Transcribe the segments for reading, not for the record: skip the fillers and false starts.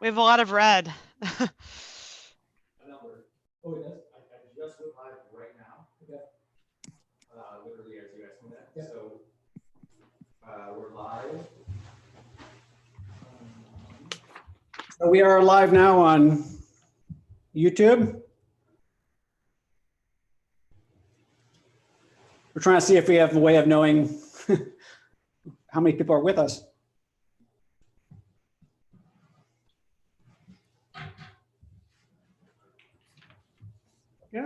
We have a lot of red. A number. Oh, it does? I just went live right now. Okay. Literally as you guys know that. Yep. So we're live. So we are live now on YouTube. We're trying to see if we have a way of knowing how many people are with us. Yay.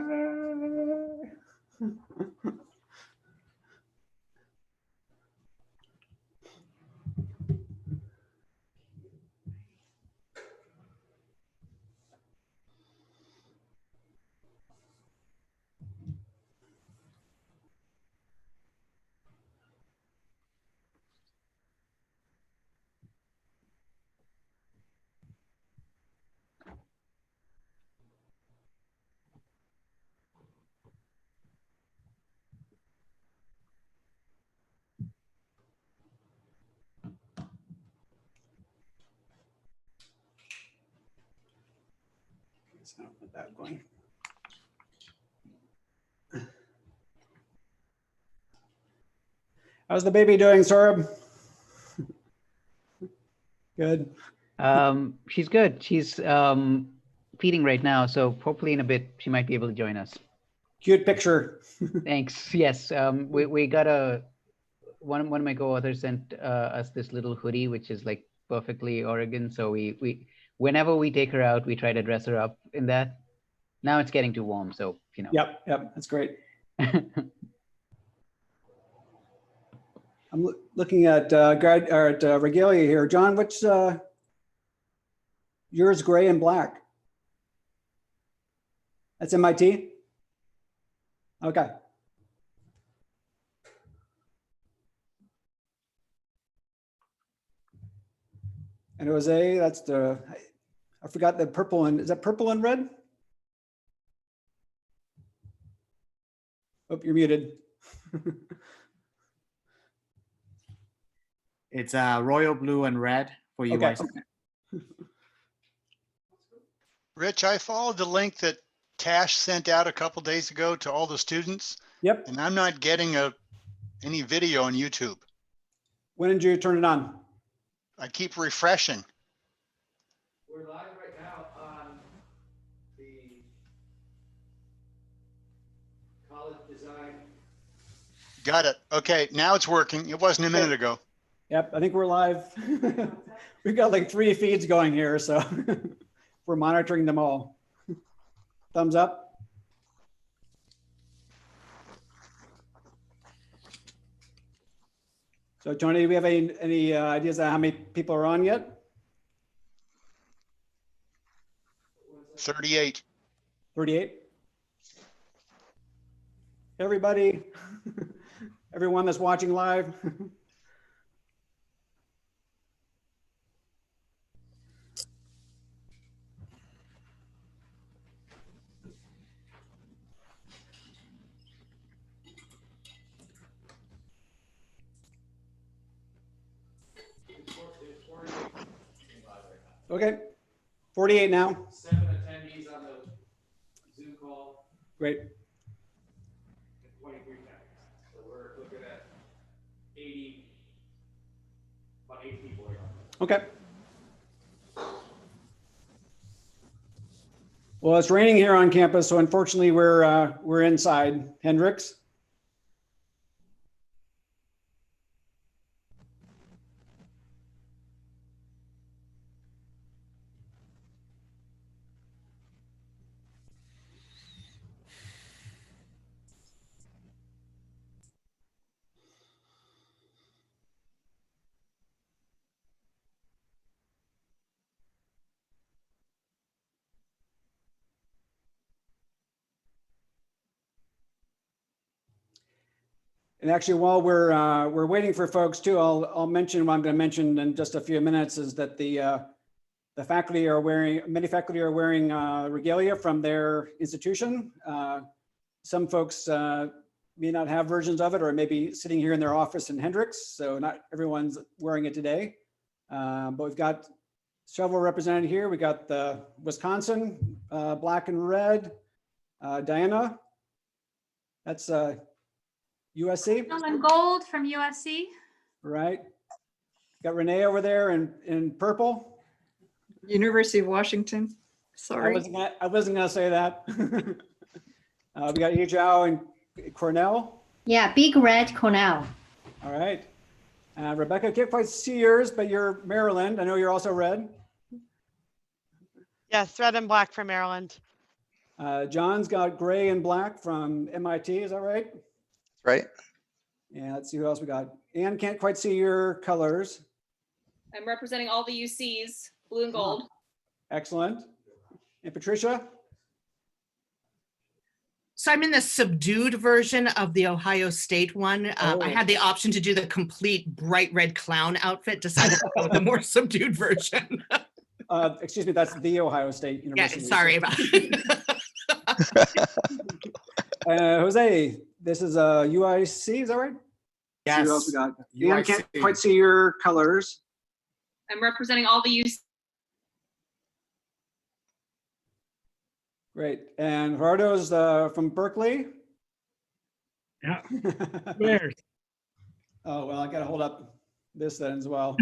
Without going. How's the baby doing, Saurabh? Good. She's good. She's feeding right now, so hopefully in a bit she might be able to join us. Cute picture. Thanks. Yes, we got one of my co-authors sent us this little hoodie, which is like perfectly Oregon. So we whenever we take her out, we try to dress her up in that. Now it's getting too warm, so you know. Yep, that's great. I'm looking at Regalia here. John, what's yours? Gray and black. That's MIT. Okay. And Jose, that's I forgot the purple and, is that purple and red? Oh, you're muted. It's royal blue and red for you guys. Okay. Rich, I followed the link that Tash sent out a couple days ago to all the students. Yep. And I'm not getting any video on YouTube. When did you turn it on? I keep refreshing. We're live right now on the college design. Got it. Okay, now it's working. It wasn't a minute ago. Yep, I think we're live. We've got like 3 feeds going here, so we're monitoring them all. Thumbs up. So Tony, do we have any ideas on how many people are on yet? 38. 38. Everybody, everyone that's watching live. Okay, 48 now. 7 attendees on the Zoom call. Great. 23 seconds. So we're looking at 80, about 8 people here. Okay. Well, it's raining here on campus, so unfortunately we're inside. Hendricks. And actually, while we're waiting for folks too, I'll mention what I'm going to mention in just a few minutes is that the faculty are wearing, many faculty are wearing regalia from their institution. Some folks may not have versions of it, or maybe sitting here in their office in Hendricks, so not everyone's wearing it today. But we've got several represented here. We got the Wisconsin, black and red. Diana, that's USC. And gold from USC. Right. Got Renee over there in purple. University of Washington. Sorry. I wasn't gonna say that. We got Yi Zhao and Cornell. Yeah, big red Cornell. All right. Rebecca, can't quite see yours, but you're Maryland. I know you're also red. Yes, red and black from Maryland. John's got gray and black from MIT. Is that right? Right. Yeah. Let's see who else we got. Anne can't quite see your colors. I'm representing all the UCs, blue and gold. Excellent. And Patricia? So I'm in the subdued version of the Ohio State one. I had the option to do the complete bright red clown outfit, decided to go with the more subdued version. Excuse me, that's the Ohio State Yeah, University. sorry about it. Jose, this is UIC, is that right? Yes. Who else we got? Ian can't UIC. quite see your colors. I'm representing all the UCs. Great. And Gerardo's from Berkeley. Yeah. Where? Oh, well, I got to hold up this then as well.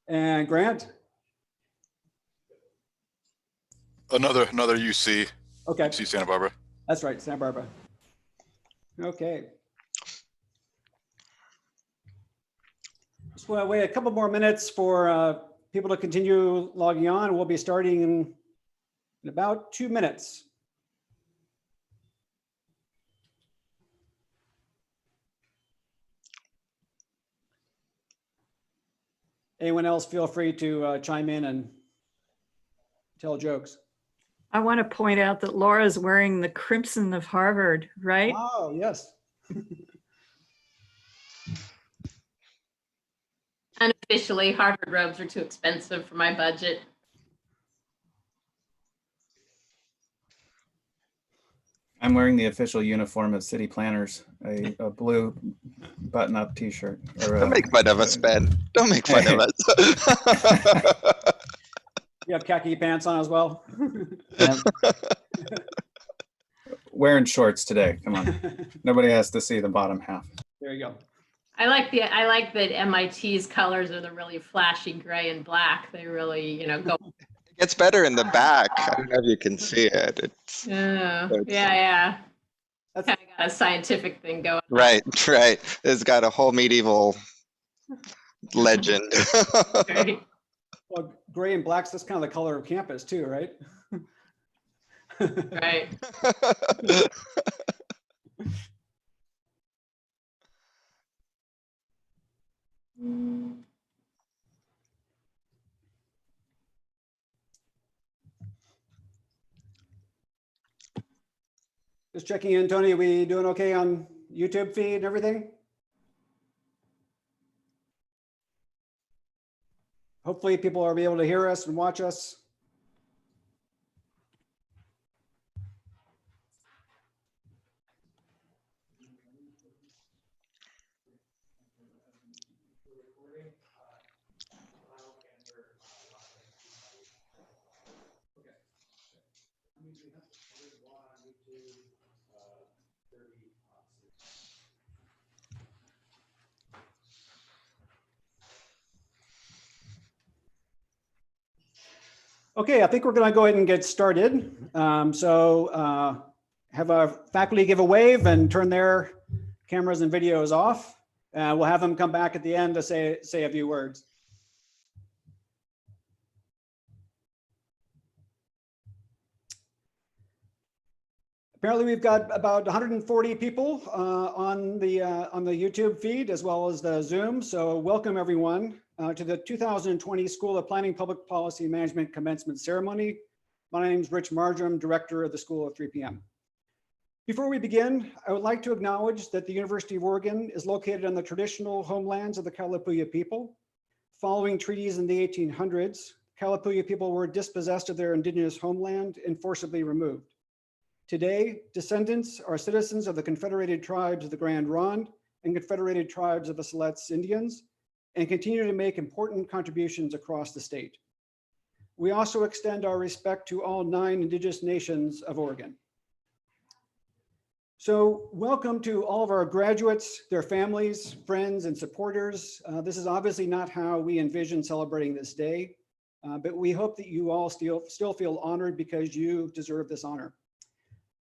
And Grant? Another UC. Okay. UC Santa Barbara. That's right, Santa Barbara. Okay. Just want to wait a couple more minutes for people to continue logging on. We'll be starting in about 2 minutes. Anyone else feel free to chime in and tell jokes. I want to point out that Laura's wearing the crimson of Harvard, right? Oh, yes. Unofficially, Harvard robes are too expensive for my budget. I'm wearing the official uniform of city planners, a blue button-up T-shirt. Don't make fun of us, Ben. Don't make fun of us. You have khaki pants on as well? Wearing shorts today. Come on. Nobody has to see the bottom half. There you go. I like that MIT's colors are the really flashy gray and black. They really, go. It gets better in the back. I don't know if you can see it. It's Yeah. That's kind of got a scientific thing going. right. It's got a whole medieval legend. Right. Well, gray and black's that's kind of the color of campus too, right? Right. Just checking in, Tony, are we doing okay on YouTube feed and everything? Hopefully people are able to hear us and watch us. Okay, I think we're going to go ahead and get started. Have our faculty give a wave and turn their cameras and videos off. We'll have them come back at the end to say a few words. Apparently, we've got about 140 people on the YouTube feed as well as the Zoom. So welcome everyone to the 2020 School of Planning Public Policy Management Commencement Ceremony. My name is Rich Marjoram, Director of the School of 3 p.m. Before we begin, I would like to acknowledge that the University of Oregon is located on the traditional homelands of the Kalapuya people. Following treaties in the 1800s, Kalapuya people were dispossessed of their indigenous homeland and forcibly removed. Today, descendants are citizens of the Confederated Tribes of the Grand Ronde and Confederated Tribes of the Siletz Indians, and continue to make important contributions across the state. We also extend our respect to all 9 Indigenous nations of Oregon. So welcome to all of our graduates, their families, friends, and supporters. This is obviously not how we envision celebrating this day, but we hope that you all still feel honored because you deserve this honor.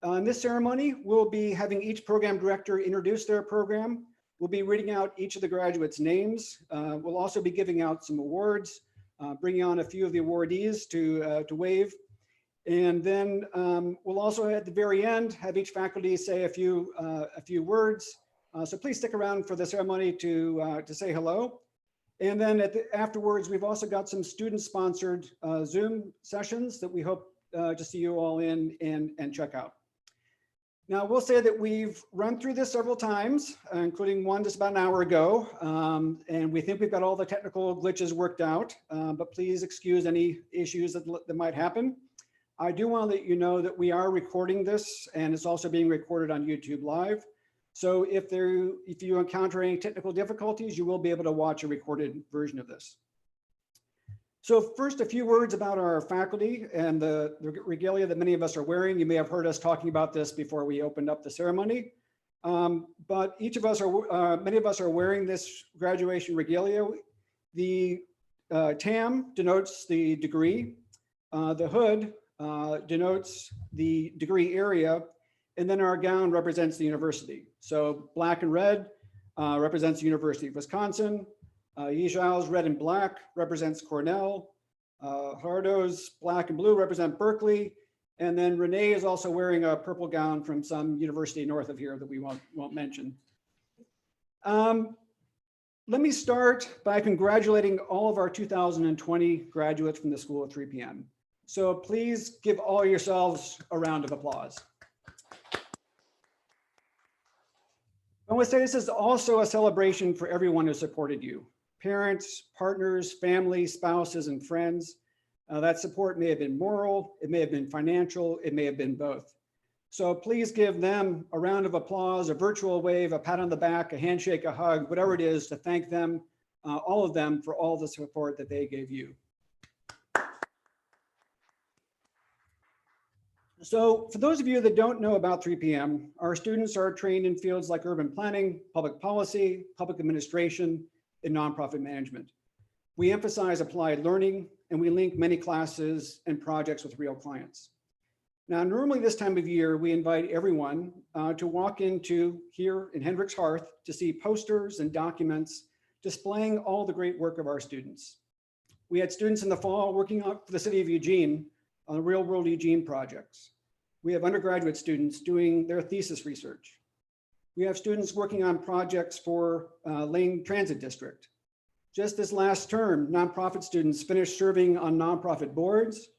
In this ceremony, we'll be having each program director introduce their program. We'll be reading out each of the graduates' names. We'll also be giving out some awards, bringing on a few of the awardees to wave. And then we'll also at the very end have each faculty say a few words. So please stick around for the ceremony to say hello. And then afterwards, we've also got some student-sponsored Zoom sessions that we hope to see you all in and check out. Now, we'll say that we've run through this several times, including one just about an hour ago, and we think we've got all the technical glitches worked out, but please excuse any issues that might happen. I do want to let you know that we are recording this, and it's also being recorded on YouTube Live. So if you encounter any technical difficulties, you will be able to watch a recorded version of this. So first, a few words about our faculty and the regalia that many of us are wearing. You may have heard us talking about this before we opened up the ceremony, but many of us are wearing this graduation regalia. The tam denotes the degree, the hood denotes the degree area, and then our gown represents the university. So black and red represents the University of Wisconsin. Yijiao's red and black represents Cornell. Hardo's black and blue represent Berkeley. And then Renee is also wearing a purple gown from some university north of here that we won't mention. Let me start by congratulating all of our 2020 graduates from the School of 3 p.m. So please give all yourselves a round of applause. I want to say this is also a celebration for everyone who supported you. Parents, partners, family, spouses, and friends. That support may have been moral, it may have been financial, it may have been both. So please give them a round of applause, a virtual wave, a pat on the back, a handshake, a hug, whatever it is, to thank them, all of them, for all the support that they gave you. So for those of you that don't know about 3 p.m., our students are trained in fields like urban planning, public policy, public administration, and nonprofit management. We emphasize applied learning, and we link many classes and projects with real clients. Now, normally this time of year, we invite everyone to walk into here in Hendricks Hearth to see posters and documents displaying all the great work of our students. We had students in the fall working for the city of Eugene on the Real World Eugene projects. We have undergraduate students doing their thesis research. We have students working on projects for Lane Transit District. Just this last term, nonprofit students finished serving on nonprofit boards,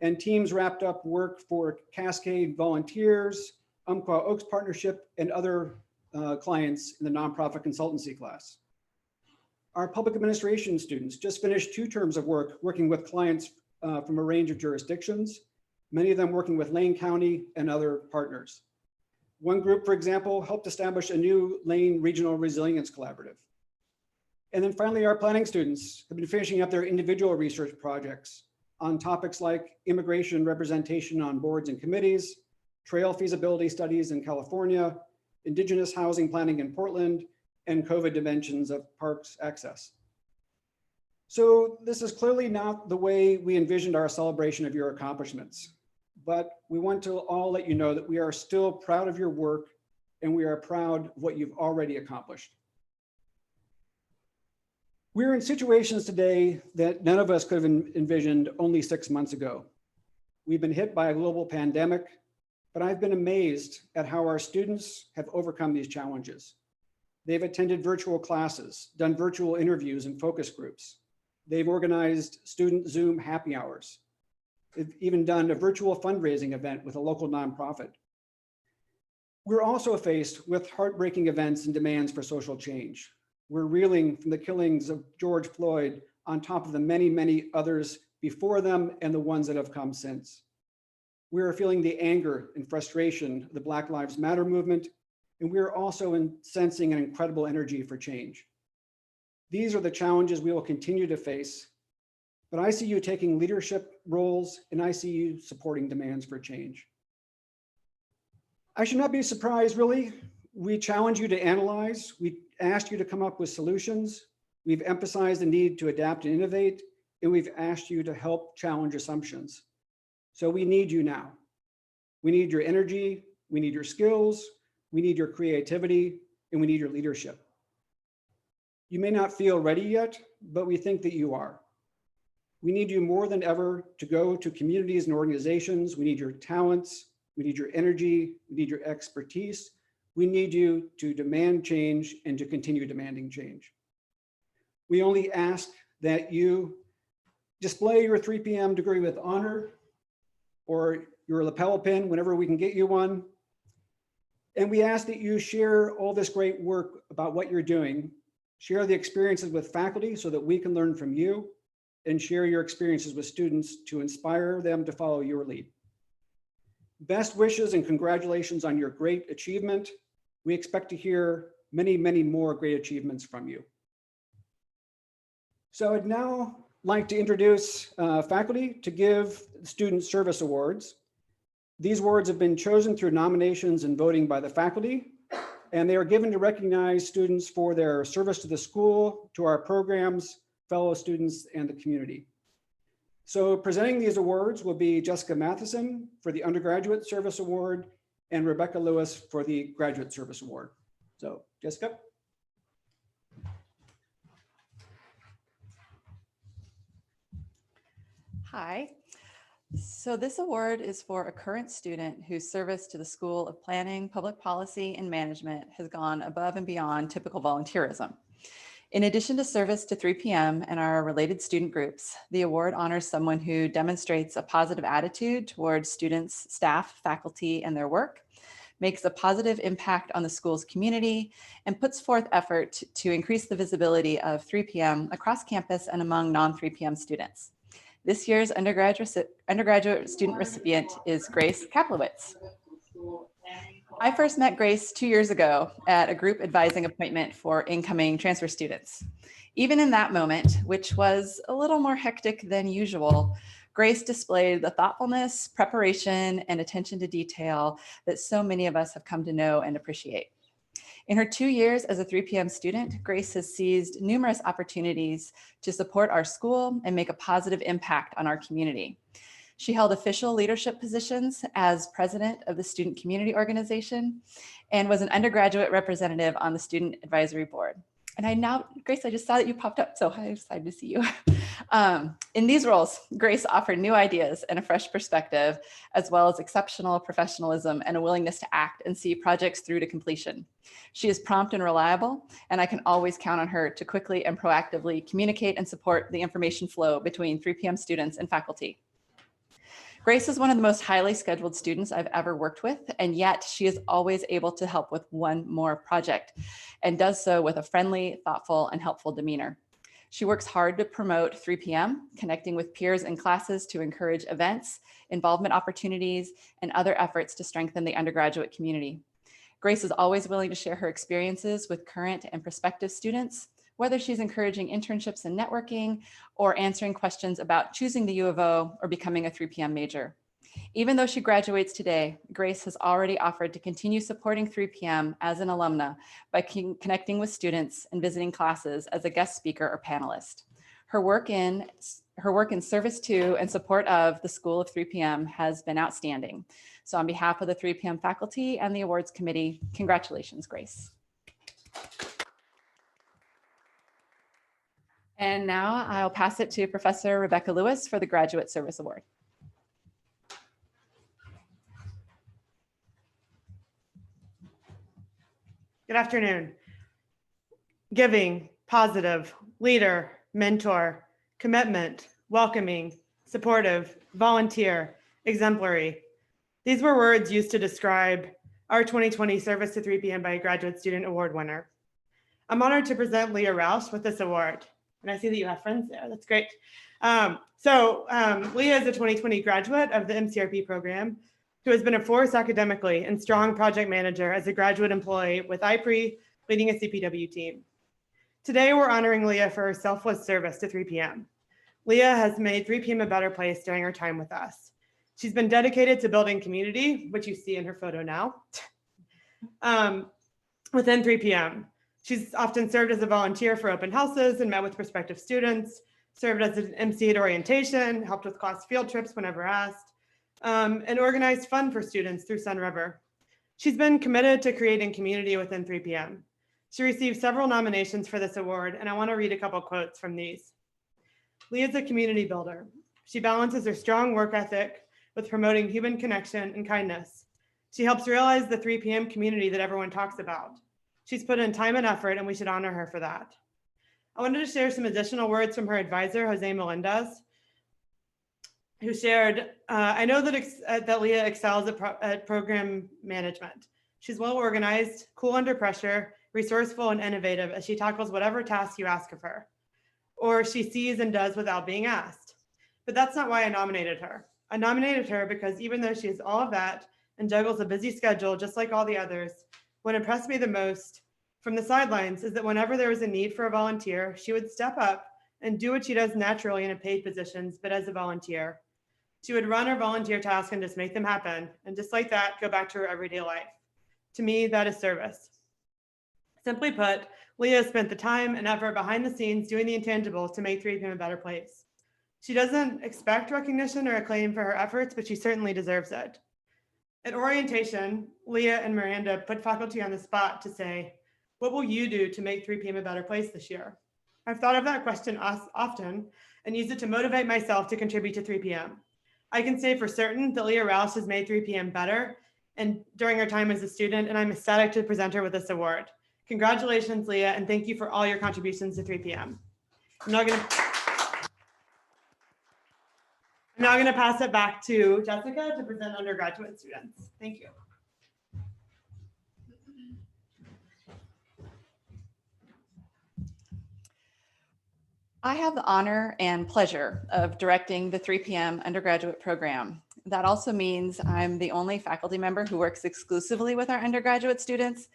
and teams wrapped up work for Cascade Volunteers, Umpqua Oaks Partnership, and other clients in the nonprofit consultancy class. Our public administration students just finished 2 terms of work working with clients from a range of jurisdictions, many of them working with Lane County and other partners. One group, for example, helped establish a new Lane Regional Resilience Collaborative. And then finally, our planning students have been finishing up their individual research projects on topics like immigration representation on boards and committees, trail feasibility studies in California, Indigenous housing planning in Portland, and COVID dimensions of parks access. So this is clearly not the way we envisioned our celebration of your accomplishments, but we want to all let you know that we are still proud of your work and we are proud of what you've already accomplished. We're in situations today that none of us could have envisioned only 6 months ago. We've been hit by a global pandemic, but I've been amazed at how our students have overcome these challenges. They've attended virtual classes, done virtual interviews and focus groups. They've organized student Zoom happy hours. They've even done a virtual fundraising event with a local nonprofit. We're also faced with heartbreaking events and demands for social change. We're reeling from the killings of George Floyd on top of the many, many others before them and the ones that have come since. We are feeling the anger and frustration of the Black Lives Matter movement, and we are also sensing an incredible energy for change. These are the challenges we will continue to face, but I see you taking leadership roles and I see you supporting demands for change. I should not be surprised, really. We challenge you to analyze. We asked you to come up with solutions. We've emphasized the need to adapt and innovate, and we've asked you to help challenge assumptions. So we need you now. We need your energy, we need your skills, we need your creativity, and we need your leadership. You may not feel ready yet, but we think that you are. We need you more than ever to go to communities and organizations. We need your talents, we need your energy, we need your expertise. We need you to demand change and to continue demanding change. We only ask that you display your 3 p.m. degree with honor, or your lapel pin whenever we can get you one. And we ask that you share all this great work about what you're doing, share the experiences with faculty so that we can learn from you, and share your experiences with students to inspire them to follow your lead. Best wishes and congratulations on your great achievement. We expect to hear many, many more great achievements from you. So I'd now like to introduce faculty to give Student Service Awards. These awards have been chosen through nominations and voting by the faculty, and they are given to recognize students for their service to the school, to our programs, fellow students, and the community. So presenting these awards will be Jessica Matheson for the Undergraduate Service Award and Rebecca Lewis for the Graduate Service Award. So Jessica. Hi. So this award is for a current student whose service to the School of Planning, Public Policy, and Management has gone above and beyond typical volunteerism. In addition to service to 3 p.m. and our related student groups, the award honors someone who demonstrates a positive attitude towards students, staff, faculty, and their work, makes a positive impact on the school's community, and puts forth effort to increase the visibility of 3 p.m. across campus and among non-3 p.m. students. This year's undergraduate student recipient is Grace Kaplowitz. I first met Grace 2 years ago at a group advising appointment for incoming transfer students. Even in that moment, which was a little more hectic than usual, Grace displayed the thoughtfulness, preparation, and attention to detail that so many of us have come to know and appreciate. In her 2 years as a 3 p.m. student, Grace has seized numerous opportunities to support our school and make a positive impact on our community. She held official leadership positions as president of the Student Community Organization and was an undergraduate representative on the Student Advisory Board. And Grace, I just saw that you popped up, so I'm excited to see you. In these roles, Grace offered new ideas and a fresh perspective, as well as exceptional professionalism and a willingness to act and see projects through to completion. She is prompt and reliable, and I can always count on her to quickly and proactively communicate and support the information flow between 3 p.m. students and faculty. Grace is one of the most highly scheduled students I've ever worked with, and yet she is always able to help with one more project and does so with a friendly, thoughtful, and helpful demeanor. She works hard to promote 3 p.m., connecting with peers and classes to encourage events, involvement opportunities, and other efforts to strengthen the undergraduate community. Grace is always willing to share her experiences with current and prospective students, whether she's encouraging internships and networking or answering questions about choosing the U of O or becoming a 3 p.m. major. Even though she graduates today, Grace has already offered to continue supporting 3 p.m. as an alumna by connecting with students and visiting classes as a guest speaker or panelist. Her work in service to and support of the School of 3 p.m. has been outstanding. So on behalf of the 3 p.m. faculty and the awards committee, congratulations, Grace. And now I'll pass it to Professor Rebecca Lewis for the Graduate Service Award. Good afternoon. Giving, positive, leader, mentor, commitment, welcoming, supportive, volunteer, exemplary. These were words used to describe our 2020 Service to 3 p.m. by a Graduate Student Award winner. I'm honored to present Leah Rouse with this award. And I see that you have friends there. That's great. Leah is a 2020 graduate of the MCRP program who has been a force academically and strong project manager as a graduate employee with IPRE, leading a CPW team. Today, we're honoring Leah for her selfless service to 3PM. Leah has made 3PM a better place during her time with us. She's been dedicated to building community, which you see in her photo now, within 3PM. She's often served as a volunteer for open houses and met with prospective students, served as an MC at orientation, helped with class field trips whenever asked, and organized fun for students through Sun River. She's been committed to creating community within 3PM. She received several nominations for this award, and I want to read a couple quotes from these. Leah's a community builder. She balances her strong work ethic with promoting human connection and kindness. She helps realize the 3PM community that everyone talks about. She's put in time and effort, and we should honor her for that. I wanted to share some additional words from her advisor, Jose Melendez, who shared, I know that Leah excels at program management. She's well organized, cool under pressure, resourceful and innovative as she tackles whatever task you ask of her, or she sees and does without being asked. But that's not why I nominated her. I nominated her because even though she is all of that and juggles a busy schedule just like all the others, what impressed me the most from the sidelines is that whenever there was a need for a volunteer, she would step up and do what she does naturally in a paid positions, but as a volunteer. She would run her volunteer task and just make them happen. And just like that, go back to her everyday life. To me, that is service. Simply put, Leah spent the time and effort behind the scenes doing the intangible to make 3PM a better place. She doesn't expect recognition or acclaim for her efforts, but she certainly deserves it. At orientation, Leah and Miranda put faculty on the spot to say, what will you do to make 3PM a better place this year? I've thought of that question often and used it to motivate myself to contribute to 3PM. I can say for certain that Leah Roush has made 3PM better and during her time as a student, and I'm ecstatic to present her with this award. Congratulations, Leah, and thank you for all your contributions to 3PM. I'm now going to pass it back to Jessica to present undergraduate students. Thank you. I have the honor and pleasure of directing the 3PM undergraduate program. That also means I'm the only faculty member who works exclusively with our undergraduate students,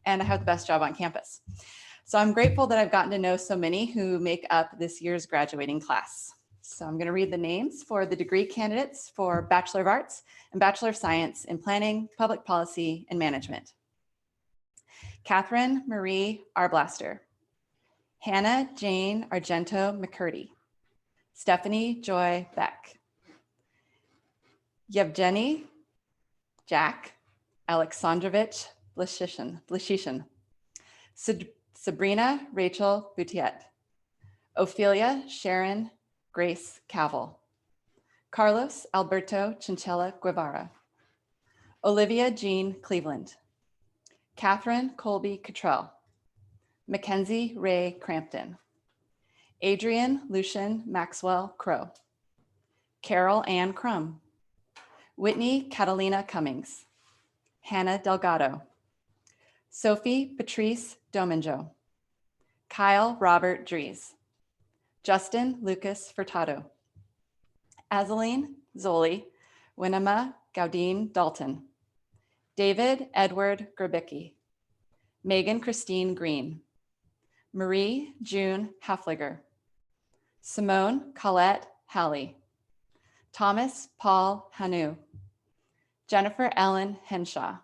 and I have the best job on campus. So I'm grateful that I've gotten to know so many who make up this year's graduating class. So I'm going to read the names for the degree candidates for Bachelor of Arts and Bachelor of Science in Planning, Public Policy, and Management. Catherine Marie Arblaster, Hannah Jane Argento McCurdy, Stephanie Joy Beck, Yevgeny Jack Alexandrovich Blishishin, Sabrina Rachel Boutiette, Ophelia Sharon Grace Cavill, Carlos Alberto Chinchilla Guevara, Olivia Jean Cleveland, Catherine Colby Cottrell, Mackenzie Ray Crampton, Adrian Lucian Maxwell Crow, Carol Ann Crum, Whitney Catalina Cummings, Hannah Delgado, Sophie Patrice Domingo, Kyle Robert Dries, Justin Lucas Furtado, Azaline Zoli Winema Gaudine Dalton, David Edward Gerbicki, Megan Christine Green, Marie June Hafliger, Simone Colette Halley, Thomas Paul Hanu, Jennifer Ellen Henshaw,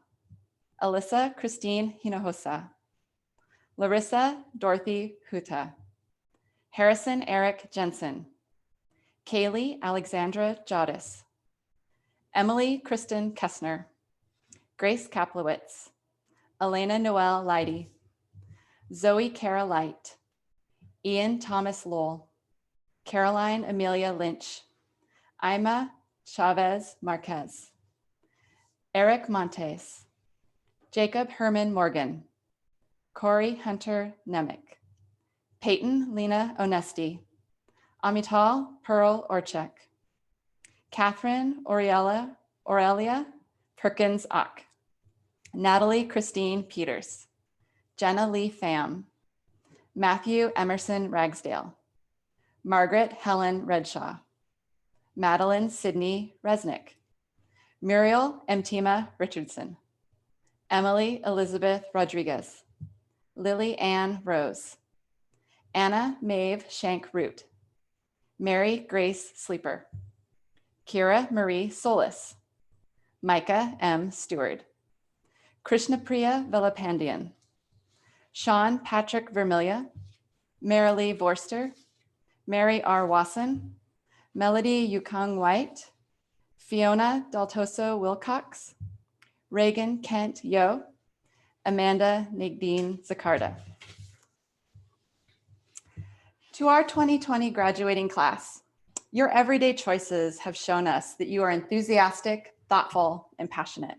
Alyssa Christine Hinojosa, Larissa Dorothy Huta, Harrison Eric Jensen, Kaylee Alexandra Jodis, Emily Kristen Kessner, Grace Kaplowitz, Elena Noel Leidy, Zoe Kara Light, Ian Thomas Lowell, Caroline Amelia Lynch, Ima Chavez Marquez, Eric Montes, Jacob Herman Morgan, Corey Hunter Nemec, Peyton Lena Onesti, Amital Pearl Orchek, Catherine Aurelia Perkins Ock, Natalie Christine Peters, Jenna Lee Pham, Matthew Emerson Ragsdale, Margaret Helen Redshaw, Madeline Sydney Resnick, Muriel Mtima Richardson, Emily Elizabeth Rodriguez, Lily Ann Rose, Anna Maeve Shank Root, Mary Grace Sleeper, Kira Marie Solis, Micah M. Stewart, Krishnapriya Velapandian, Sean Patrick Vermilia, Marilee Vorster, Mary R. Wasson, Melody Yukong White, Fiona Daltoso Wilcox, Reagan Kent Yo, Amanda Nagdeen Zakarda. To our 2020 graduating class, your everyday choices have shown us that you are enthusiastic, thoughtful, and passionate.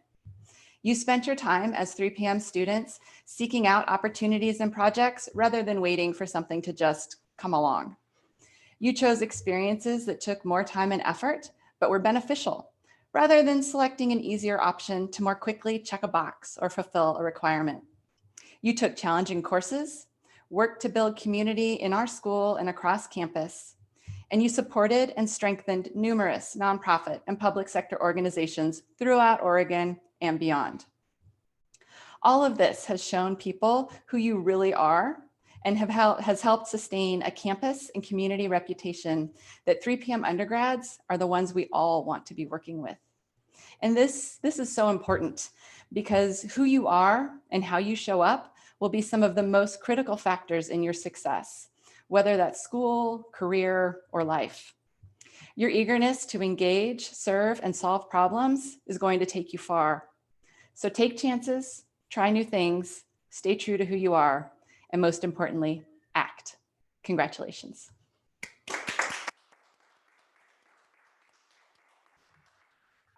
You spent your time as 3 p.m. students seeking out opportunities and projects rather than waiting for something to just come along. You chose experiences that took more time and effort, but were beneficial, rather than selecting an easier option to more quickly check a box or fulfill a requirement. You took challenging courses, worked to build community in our school and across campus, and you supported and strengthened numerous nonprofit and public sector organizations throughout Oregon and beyond. All of this has shown people who you really are and has helped sustain a campus and community reputation that 3 p.m. undergrads are the ones we all want to be working with. And this is so important because who you are and how you show up will be some of the most critical factors in your success, whether that's school, career, or life. Your eagerness to engage, serve, and solve problems is going to take you far. So take chances, try new things, stay true to who you are, and most importantly, act. Congratulations.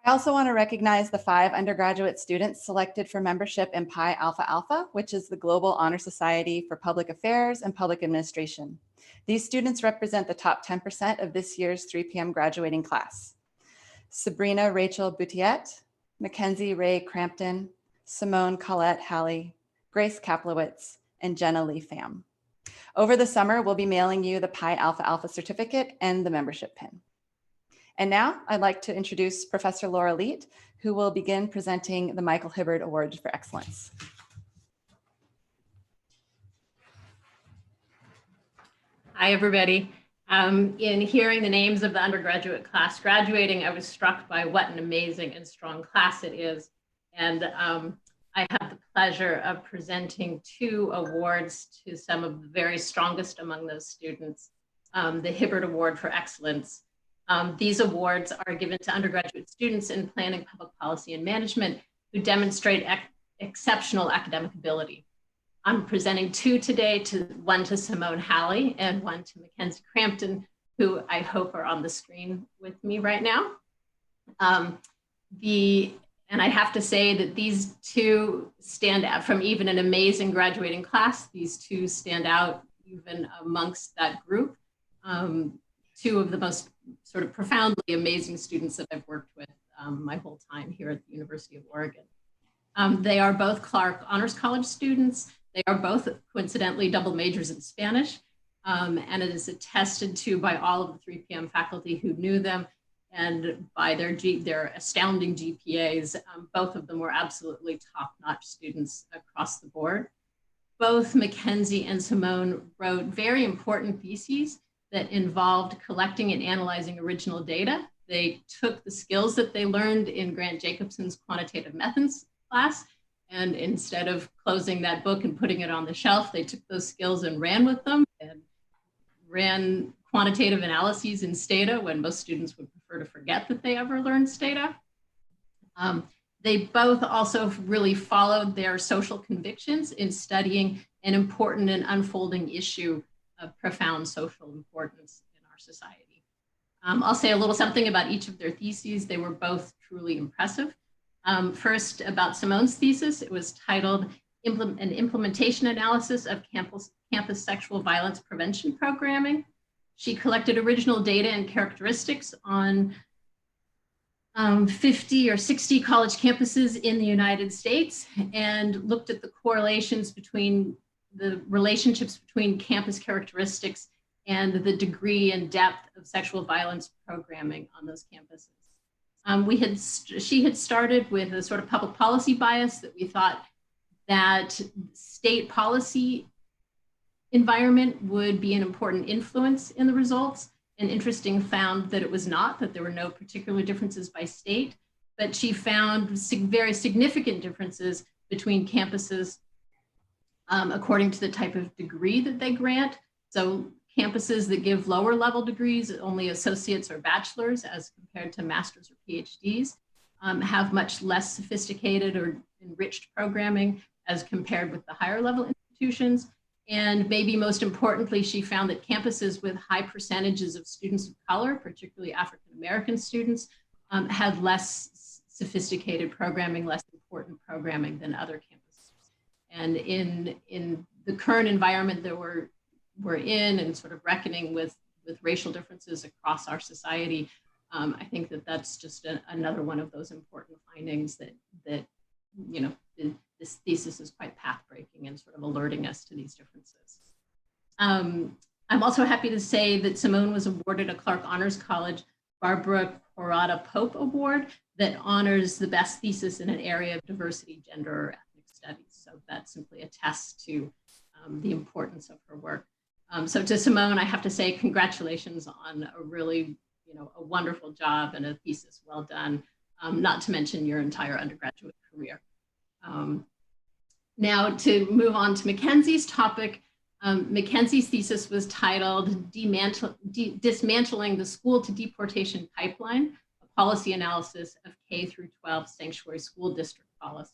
I also want to recognize the 5 undergraduate students selected for membership in Pi Alpha Alpha, which is the Global Honor Society for Public Affairs and Public Administration. These students represent the top 10% of this year's 3 p.m. graduating class. Sabrina Rachel Boutiette, Mackenzie Ray Crampton, Simone Colette Halley, Grace Kaplowitz, and Jenna Lee Pham. Over the summer, we'll be mailing you the Pi Alpha Alpha certificate and the membership pin. And now I'd like to introduce Professor Laura Leet, who will begin presenting the Michael Hibbard Award for Excellence. Hi, everybody. In hearing the names of the undergraduate class graduating, I was struck by what an amazing and strong class it is. And I have the pleasure of presenting 2 awards to some of the very strongest among those students, the Hibbard Award for Excellence. These awards are given to undergraduate students in planning, public policy, and management who demonstrate exceptional academic ability. I'm presenting 2 today, one to Simone Halley and one to Mackenzie Crampton, who I hope are on the screen with me right now. And I have to say that these 2 stand out from even an amazing graduating class. These 2 stand out even amongst that group. 2 of the most sort of profoundly amazing students that I've worked with my whole time here at the University of Oregon. They are both Clark Honors College students. They are both coincidentally double majors in Spanish. And it is attested to by all of the 3 p.m. faculty who knew them and by their astounding GPAs. Both of them were absolutely top-notch students across the board. Both Mackenzie and Simone wrote very important theses that involved collecting and analyzing original data. They took the skills that they learned in Grant Jacobson's quantitative methods class, and instead of closing that book and putting it on the shelf, they took those skills and ran with them and ran quantitative analyses in Stata when most students would prefer to forget that they ever learned Stata. They both also really followed their social convictions in studying an important and unfolding issue of profound social importance in our society. I'll say a little something about each of their theses. They were both truly impressive. First, about Simone's thesis, it was titled An Implementation Analysis of Campus Sexual Violence Prevention Programming. She collected original data and characteristics on 50 or 60 college campuses in the United States and looked at the correlations between the relationships between campus characteristics and the degree and depth of sexual violence programming on those campuses. She had started with a sort of public policy bias that we thought that state policy environment would be an important influence in the results. And interesting found that it was not, that there were no particular differences by state, but she found very significant differences between campuses according to the type of degree that they grant. So campuses that give lower level degrees, only associates or bachelors as compared to masters or PhDs, have much less sophisticated or enriched programming as compared with the higher level institutions. And maybe most importantly, she found that campuses with high percentages of students of color, particularly African-American students, had less sophisticated programming, less important programming than other campuses. And in the current environment that we're in and sort of reckoning with racial differences across our society, I think that that's just another one of those important findings that you know, this thesis is quite path-breaking and sort of alerting us to these differences. I'm also happy to say that Simone was awarded a Clark Honors College Barbara Corrada Pope Award that honors the best thesis in an area of diversity, gender, or ethnic studies. So that simply attests to the importance of her work. So to Simone, I have to say congratulations on a really, you know, a wonderful job and a thesis well done, not to mention your entire undergraduate career. Now to move on to Mackenzie's topic, Mackenzie's thesis was titled Dismantling the School to Deportation Pipeline, a Policy Analysis of K through 12 Sanctuary School District Policies.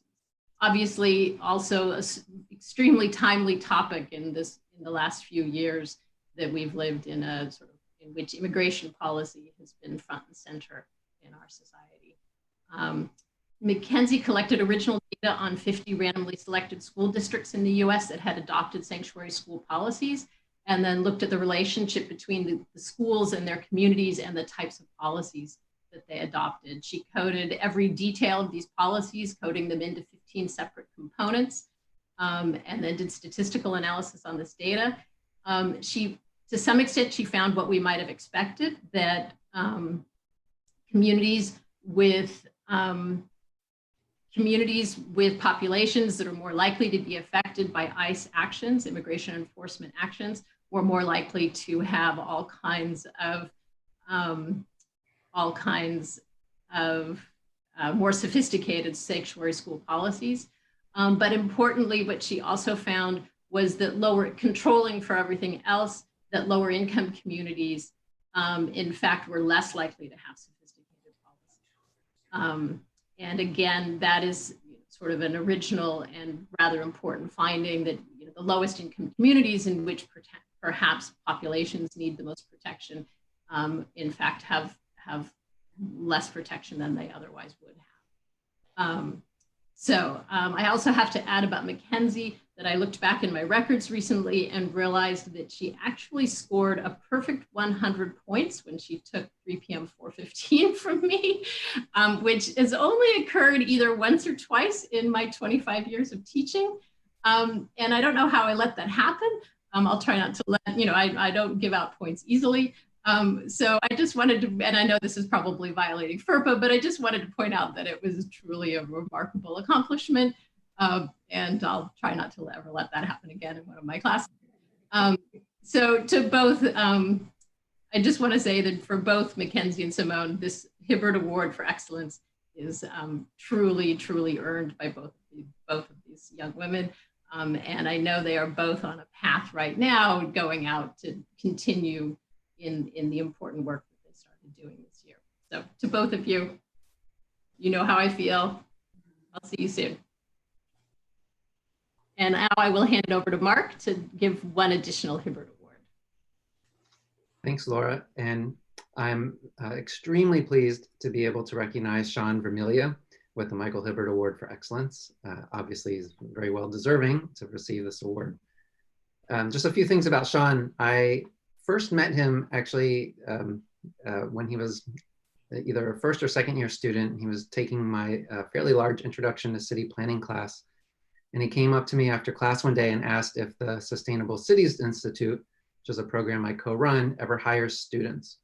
Obviously, also an extremely timely topic in the last few years that we've lived in a sort of in which immigration policy has been front and center in our society. Mackenzie collected original data on 50 randomly selected school districts in the US that had adopted sanctuary school policies, and then looked at the relationship between the schools and their communities and the types of policies that they adopted. She coded every detail of these policies, coding them into 15 separate components, and then did statistical analysis on this data. To some extent, she found what we might have expected, that communities with populations that are more likely to be affected by ICE actions, immigration enforcement actions, were more likely to have all kinds of more sophisticated sanctuary school policies. But importantly, what she also found was that controlling for everything else, that lower income communities, in fact, were less likely to have sophisticated policies. And again, that is sort of an original and rather important finding, that the lowest income communities in which perhaps populations need the most protection, in fact, have less protection than they otherwise would have. I also have to add about Mackenzie that I looked back in my records recently and realized that she actually scored a perfect 100 points when she took 3PM 415 from me, which has only occurred either once or twice in my 25 years of teaching. And I don't know how I let that happen. I'll try not to let, I don't give out points easily. So I just wanted to, and I know this is probably violating FERPA, but I just wanted to point out that it was truly a remarkable accomplishment. And I'll try not to ever let that happen again in one of my classes. So to both, I just want to say that for both Mackenzie and Simone, this Hibbard Award for Excellence is truly, truly earned by both of these young women. And I know they are both on a path right now going out to continue in the important work that they started doing this year. So to both of you, you know how I feel. I'll see you soon. And now I will hand it over to Mark to give one additional Hibbard Award. Thanks, Laura. And I'm extremely pleased to be able to recognize Sean Vermilia with the Michael Hibbard Award for Excellence. Obviously, he's very well deserving to receive this award. Just a few things about Sean. I first met him actually when he was either a first or second year student. He was taking my fairly large introduction to city planning class. And he came up to me after class one day and asked if the Sustainable Cities Institute, which is a program I co-run, ever hires students.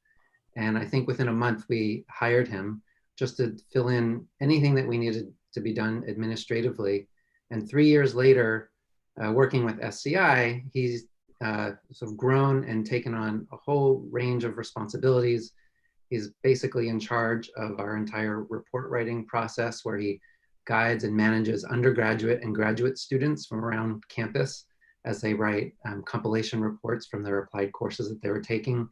And I think within a month we hired him just to fill in anything that we needed to be done administratively. And 3 years later, working with SCI, he's sort of grown and taken on a whole range of responsibilities. He's basically in charge of our entire report writing process, where he guides and manages undergraduate and graduate students from around campus as they write compilation reports from their applied courses that they were taking.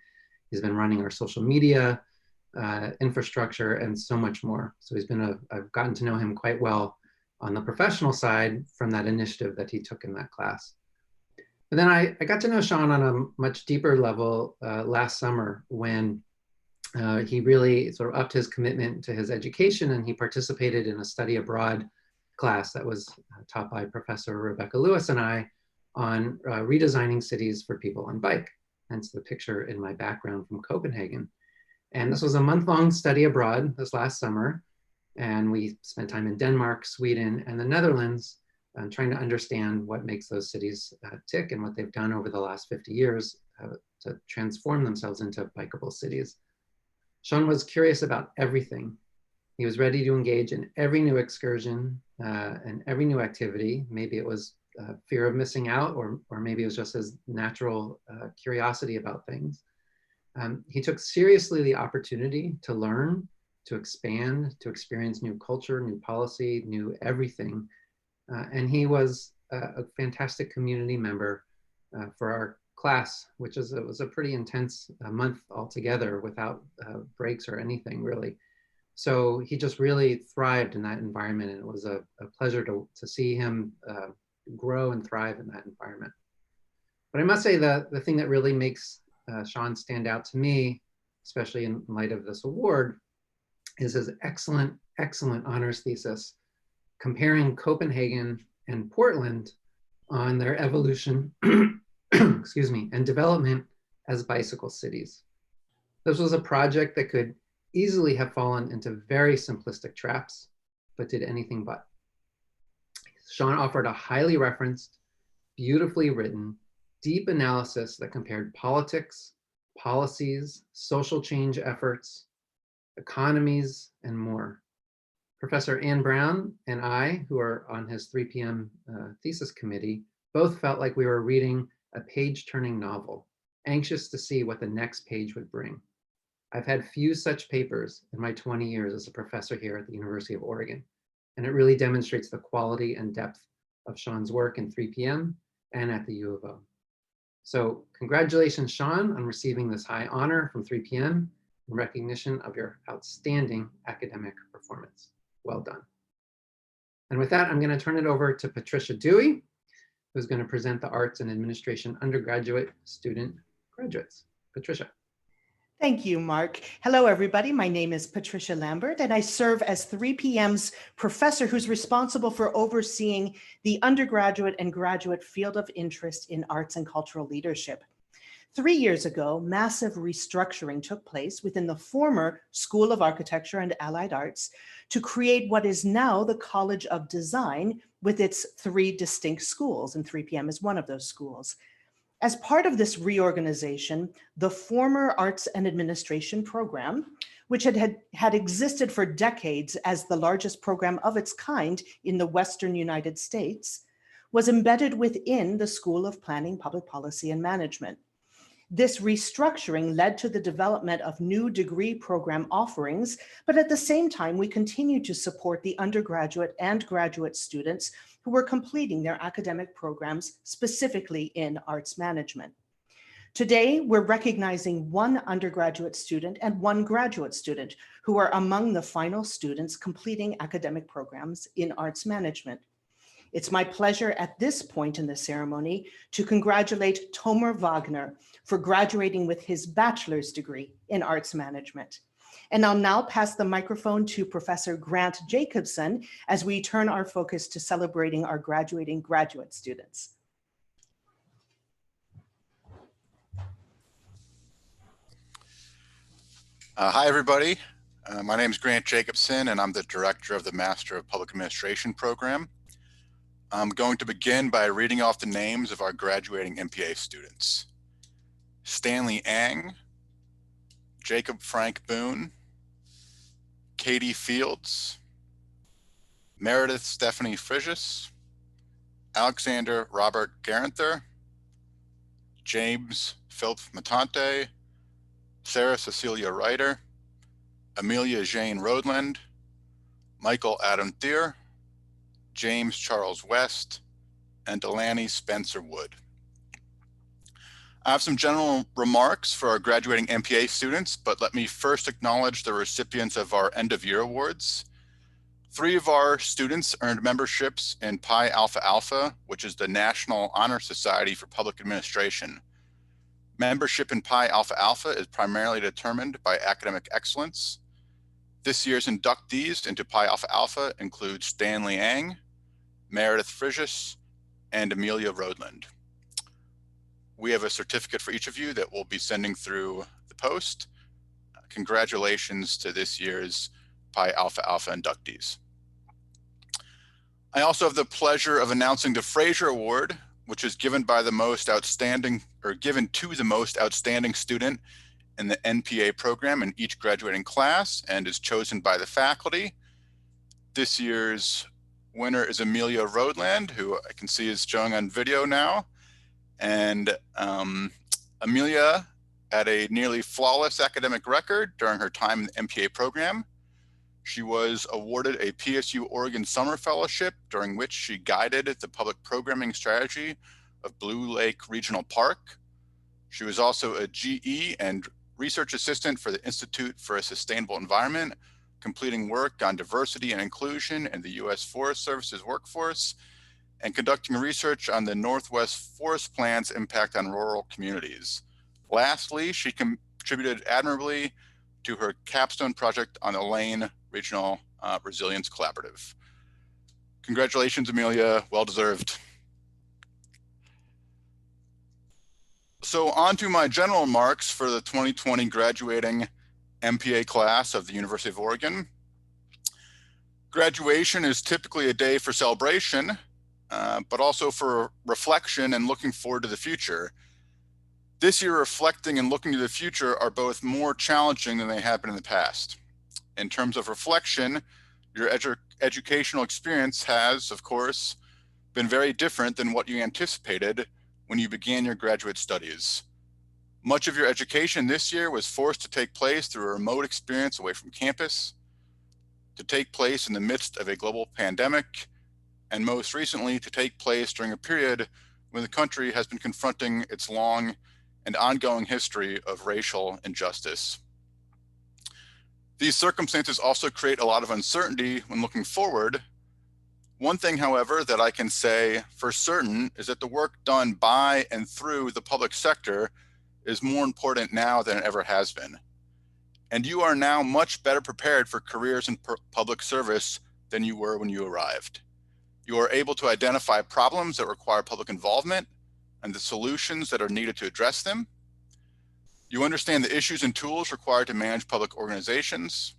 He's been running our social media, infrastructure, and so much more. So I've gotten to know him quite well on the professional side from that initiative that he took in that class. But then I got to know Sean on a much deeper level last summer, when he really sort of upped his commitment to his education, and he participated in a study abroad class that was taught by Professor Rebecca Lewis and I on redesigning cities for people on bike. Hence the picture in my background from Copenhagen. And this was a month-long study abroad this last summer. And we spent time in Denmark, Sweden, and the Netherlands, trying to understand what makes those cities tick and what they've done over the last 50 years to transform themselves into bikeable cities. Sean was curious about everything. He was ready to engage in every new excursion and every new activity. Maybe it was fear of missing out, or maybe it was just his natural curiosity about things. He took seriously the opportunity to learn, to expand, to experience new culture, new policy, new everything. And he was a fantastic community member for our class, which was a pretty intense month altogether without breaks or anything really. So he just really thrived in that environment, and it was a pleasure to see him grow and thrive in that environment. But I must say that the thing that really makes Sean stand out to me, especially in light of this award, is his excellent, excellent honors thesis comparing Copenhagen and Portland on their evolution excuse me, and development as bicycle cities. This was a project that could easily have fallen into very simplistic traps, but did anything but. Sean offered a highly referenced, beautifully written, deep analysis that compared politics, policies, social change efforts, economies, and more. Professor Ann Brown and I, who are on his 3 p.m. Thesis committee, both felt like we were reading a page-turning novel, anxious to see what the next page would bring. I've had few such papers in my 20 years as a professor here at the University of Oregon, and it really demonstrates the quality and depth of Sean's work in 3 p.m. and at the U of O. So congratulations, Sean, on receiving this high honor from 3 p.m. in recognition of your outstanding academic performance. Well done. And with that, I'm going to turn it over to Patricia Dewey, who's going to present the Arts and Administration undergraduate student graduates. Patricia. Thank you, Mark. Hello, everybody. My name is Patricia Lambert, and I serve as 3 p.m.'s professor who's responsible for overseeing the undergraduate and graduate field of interest in arts and cultural leadership. 3 years ago, massive restructuring took place within the former School of Architecture and Allied Arts to create what is now the College of Design with its 3 distinct schools, and 3 p.m. is one of those schools. As part of this reorganization, the former Arts and Administration program, which had existed for decades as the largest program of its kind in the Western United States, was embedded within the School of Planning, Public Policy, and Management. This restructuring led to the development of new degree program offerings, but at the same time, we continue to support the undergraduate and graduate students who were completing their academic programs, specifically in arts management. Today, we're recognizing 1 undergraduate student and 1 graduate student who are among the final students completing academic programs in arts management. It's my pleasure at this point in the ceremony to congratulate Tomer Wagner for graduating with his bachelor's degree in arts management. And I'll now pass the microphone to Professor Grant Jacobson as we turn our focus to celebrating our graduating graduate students. Hi, everybody. My name is Grant Jacobson, and I'm the director of the Master of Public Administration program. I'm going to begin by reading off the names of our graduating MPA students. Stanley Ang, Jacob Frank Boone, Katie Fields, Meredith Stephanie Frigius, Alexander Robert Garanther, James Philip Matante, Sarah Cecilia Ryder, Amelia Jane Rodland, Michael Adam Thier, James Charles West, and Delaney Spencer Wood. I have some general remarks for our graduating MPA students, but let me first acknowledge the recipients of our end of year awards. 3 of our students earned memberships in Pi Alpha Alpha, which is the National Honor Society for Public Administration. Membership in Pi Alpha Alpha is primarily determined by academic excellence. This year's inductees into Pi Alpha Alpha include Stanley Ang, Meredith Frigius, and Amelia Rodland. We have a certificate for each of you that we'll be sending through the post. Congratulations to this year's Pi Alpha Alpha inductees. I also have the pleasure of announcing the Frasier Award, which is given by the most outstanding, or given to the most outstanding student in the NPA program in each graduating class and is chosen by the faculty. This year's winner is Amelia Rodland, who I can see is showing on video now. And Amelia had a nearly flawless academic record during her time in the MPA program. She was awarded a PSU Oregon Summer Fellowship, during which she guided the public programming strategy of Blue Lake Regional Park. She was also a GE and research assistant for the Institute for a Sustainable Environment, completing work on diversity and inclusion in the U.S. Forest Service's workforce, and conducting research on the Northwest Forest Plan's impact on rural communities. Lastly, she contributed admirably to her capstone project on the Lane Regional Resilience Collaborative. Congratulations, Amelia, well deserved. So on to my general remarks for the 2020 graduating MPA class of the University of Oregon. Graduation is typically a day for celebration, but also for reflection and looking forward to the future. This year, reflecting and looking to the future are both more challenging than they have been in the past. In terms of reflection, your educational experience has, of course, been very different than what you anticipated when you began your graduate studies. Much of your education this year was forced to take place through a remote experience away from campus, to take place in the midst of a global pandemic, and most recently to take place during a period when the country has been confronting its long and ongoing history of racial injustice. These circumstances also create a lot of uncertainty when looking forward. One thing, however, that I can say for certain is that the work done by and through the public sector is more important now than it ever has been. And you are now much better prepared for careers in public service than you were when you arrived. You are able to identify problems that require public involvement and the solutions that are needed to address them. You understand the issues and tools required to manage public organizations.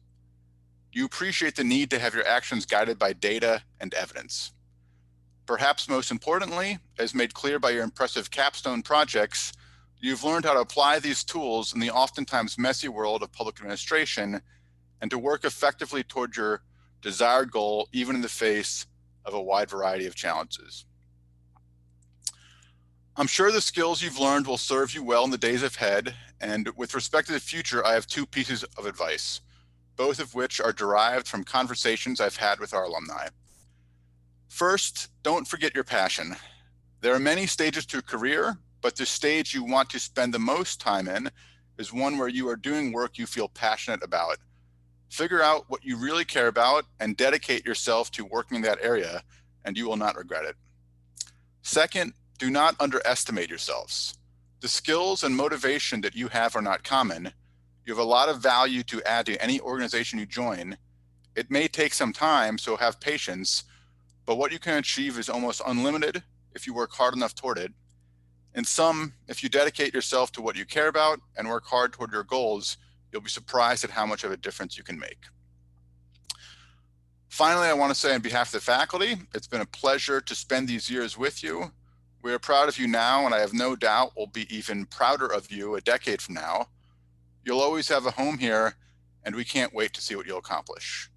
You appreciate the need to have your actions guided by data and evidence. Perhaps most importantly, as made clear by your impressive capstone projects, you've learned how to apply these tools in the oftentimes messy world of public administration and to work effectively toward your desired goal, even in the face of a wide variety of challenges. I'm sure the skills you've learned will serve you well in the days ahead, and with respect to the future, I have 2 pieces of advice, both of which are derived from conversations I've had with our alumni. First, don't forget your passion. There are many stages to a career, but the stage you want to spend the most time in is one where you are doing work you feel passionate about. Figure out what you really care about and dedicate yourself to working in that area, and you will not regret it. Second, do not underestimate yourselves. The skills and motivation that you have are not common. You have a lot of value to add to any organization you join. It may take some time, so have patience, but what you can achieve is almost unlimited if you work hard enough toward it. In sum, if you dedicate yourself to what you care about and work hard toward your goals, you'll be surprised at how much of a difference you can make. Finally, I want to say on behalf of the faculty, it's been a pleasure to spend these years with you. We are proud of you now, and I have no doubt we'll be even prouder of you a decade from now. You'll always have a home here, and we can't wait to see what you'll accomplish.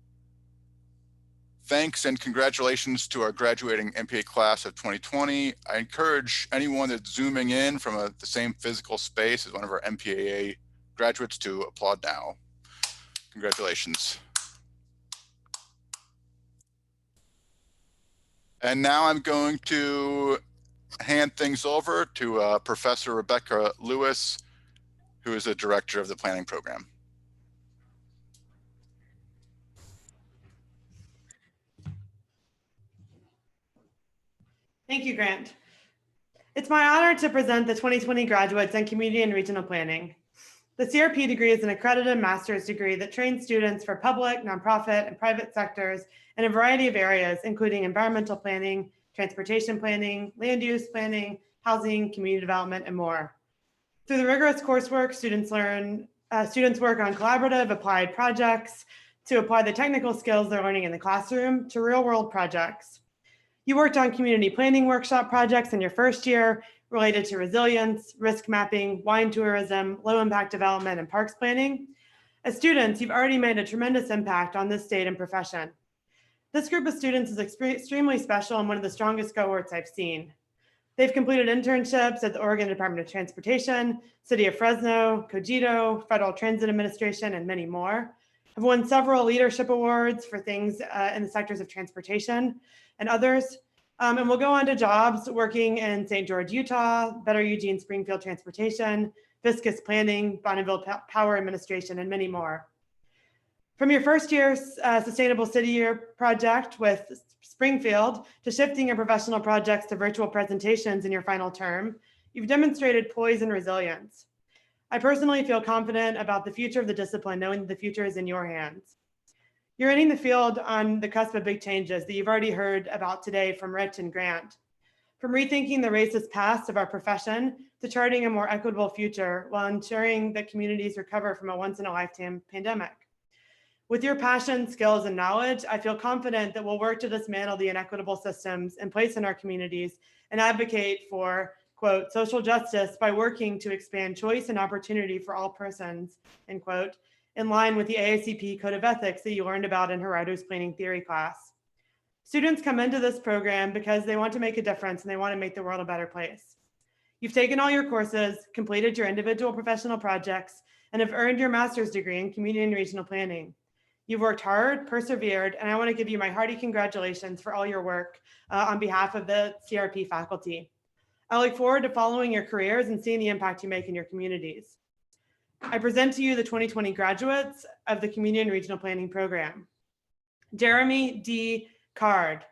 Thanks and congratulations to our graduating MPA class of 2020. I encourage anyone that's zooming in from the same physical space as one of our MPAA graduates to applaud now. Congratulations. And now I'm going to hand things over to Professor Rebecca Lewis, who is the director of the planning program. Thank you, Grant. It's my honor to present the 2020 graduates in Community and Regional Planning. The CRP degree is an accredited master's degree that trains students for public, nonprofit, and private sectors in a variety of areas, including environmental planning, transportation planning, land use planning, housing, community development, and more. Through the rigorous coursework, students work on collaborative applied projects to apply the technical skills they're learning in the classroom to real-world projects. You worked on community planning workshop projects in your first year related to resilience, risk mapping, wine tourism, low-impact development, and parks planning. As students, you've already made a tremendous impact on this state and profession. This group of students is extremely special and one of the strongest cohorts I've seen. They've completed internships at the Oregon Department of Transportation, City of Fresno, Cogito, Federal Transit Administration, and many more. Have won several leadership awards for things in the sectors of transportation and others. And we'll go on to jobs working in St. George, Utah, Better Eugene Springfield Transportation, Viscous Planning, Bonneville Power Administration, and many more. From your first year's Sustainable City Year project with Springfield to shifting your professional projects to virtual presentations in your final term, you've demonstrated poise and resilience. I personally feel confident about the future of the discipline, knowing that the future is in your hands. You're entering the field on the cusp of big changes that you've already heard about today from Rich and Grant. From rethinking the racist past of our profession to charting a more equitable future while ensuring that communities recover from a once-in-a-lifetime pandemic. With your passion, skills, and knowledge, I feel confident that we'll work to dismantle the inequitable systems in place in our communities and advocate for, quote, social justice by working to expand choice and opportunity for all persons, end quote, in line with the AICP Code of Ethics that you learned about in her writer's planning theory class. Students come into this program because they want to make a difference and they want to make the world a better place. You've taken all your courses, completed your individual professional projects, and have earned your master's degree in community and regional planning. You've worked hard, persevered, and I want to give you my hearty congratulations for all your work on behalf of the CRP faculty. I look forward to following your careers and seeing the impact you make in your communities. I present to you the 2020 graduates of the Community and Regional Planning Program. Jeremy D. Card,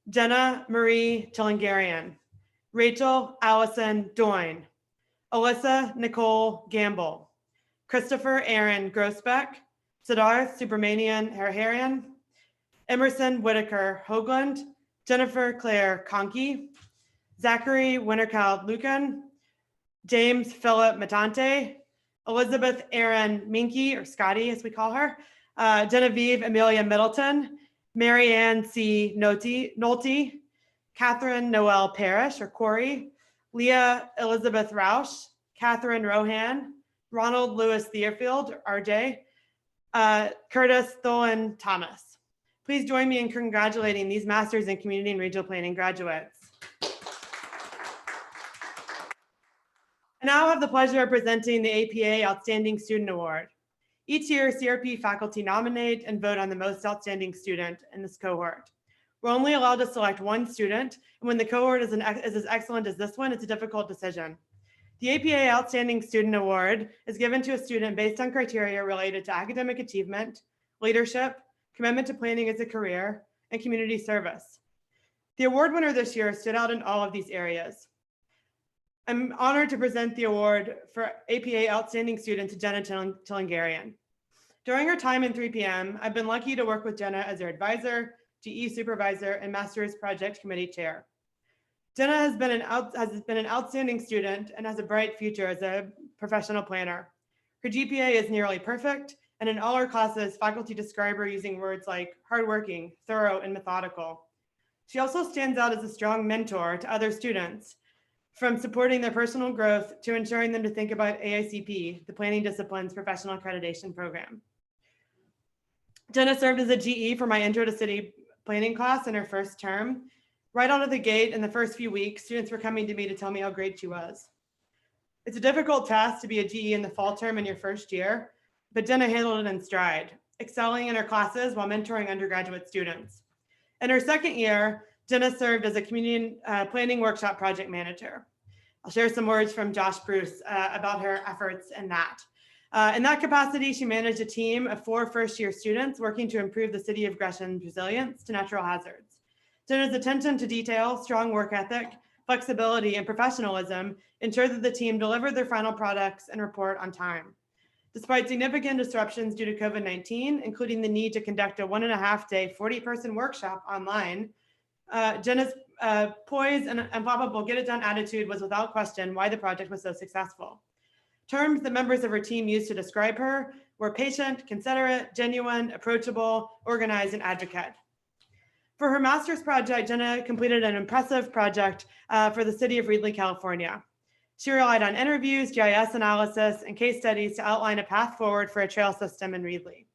Jenna Marie Tillingarian, Rachel Allison Doyne, Alyssa Nicole Gamble, Christopher Aaron Grossbeck, Siddharth Subramanian Harharian, Emerson Whitaker Hoagland, Jennifer Claire Conkey, Zachary Wintercald Lucan, James Philip Matante, Elizabeth Erin Minky, or Scotty as we call her, Genevieve Amelia Middleton, Marianne C. Nolte, Catherine Noel Parrish, or Corey, Leah Elizabeth Roush, Catherine Rohan, Ronald Lewis Theofield, RJ, Curtis Tholen Thomas. Please join me in congratulating these Masters in Community and Regional Planning graduates. And now I have the pleasure of presenting the APA Outstanding Student Award. Each year, CRP faculty nominate and vote on the most outstanding student in this cohort. We're only allowed to select one student, and when the cohort is as excellent as this one, it's a difficult decision. The APA Outstanding Student Award is given to a student based on criteria related to academic achievement, leadership, commitment to planning as a career, and community service. The award winner this year stood out in all of these areas. I'm honored to present the award for APA Outstanding Student to Jenna Tillingarian. During her time in 3PM, I've been lucky to work with Jenna as her advisor, GE supervisor, and Master's Project Committee chair. Jenna has been an outstanding student and has a bright future as a professional planner. Her GPA is nearly perfect, and in all her classes, faculty describe her using words like hardworking, thorough, and methodical. She also stands out as a strong mentor to other students, from supporting their personal growth to ensuring them to think about AICP, the Planning Disciplines Professional Accreditation Program. Jenna served as a GE for my Intro to City planning class in her first term. Right out of the gate in the first few weeks, students were coming to me to tell me how great she was. It's a difficult task to be a GE in the fall term in your first year, but Jenna handled it in stride, excelling in her classes while mentoring undergraduate students. In her second year, Jenna served as a community planning workshop project manager. I'll share some words from Josh Bruce about her efforts in that. In that capacity, she managed a team of 4 first-year students working to improve the city of Gresham's resilience to natural hazards. Jenna's attention to detail, strong work ethic, flexibility, and professionalism ensured that the team delivered their final products and report on time. Despite significant disruptions due to COVID-19, including the need to conduct a 1.5-day 40-person workshop online, Jenna's poise and unflappable get-it-done attitude was without question why the project was so successful. Terms that members of her team used to describe her were patient, considerate, genuine, approachable, organized, and advocate. For her master's project, Jenna completed an impressive project for the city of Reedley, California. She relied on interviews, GIS analysis, and case studies to outline a path forward for a trail system in Reedley.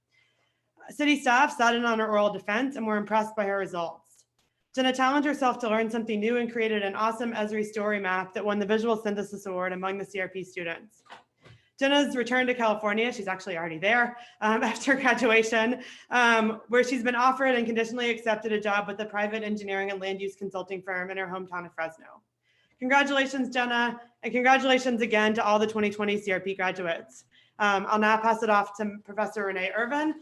City staff sat in on her oral defense and were impressed by her results. Jenna challenged herself to learn something new and created an awesome Esri story map that won the Visual Synthesis Award among the CRP students. Jenna's return to California, she's actually already there after graduation, where she's been offered and conditionally accepted a job with a private engineering and land use consulting firm in her hometown of Fresno. Congratulations, Jenna, and congratulations again to all the 2020 CRP graduates. I'll now pass it off to Professor Renee Irvin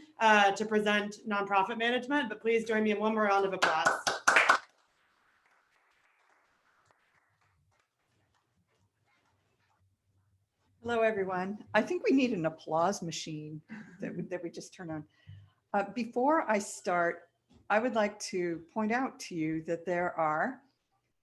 to present nonprofit management, but please join me in one more round of applause. Hello, everyone. I think we need an applause machine that we just turn on. Before I start, I would like to point out to you that there are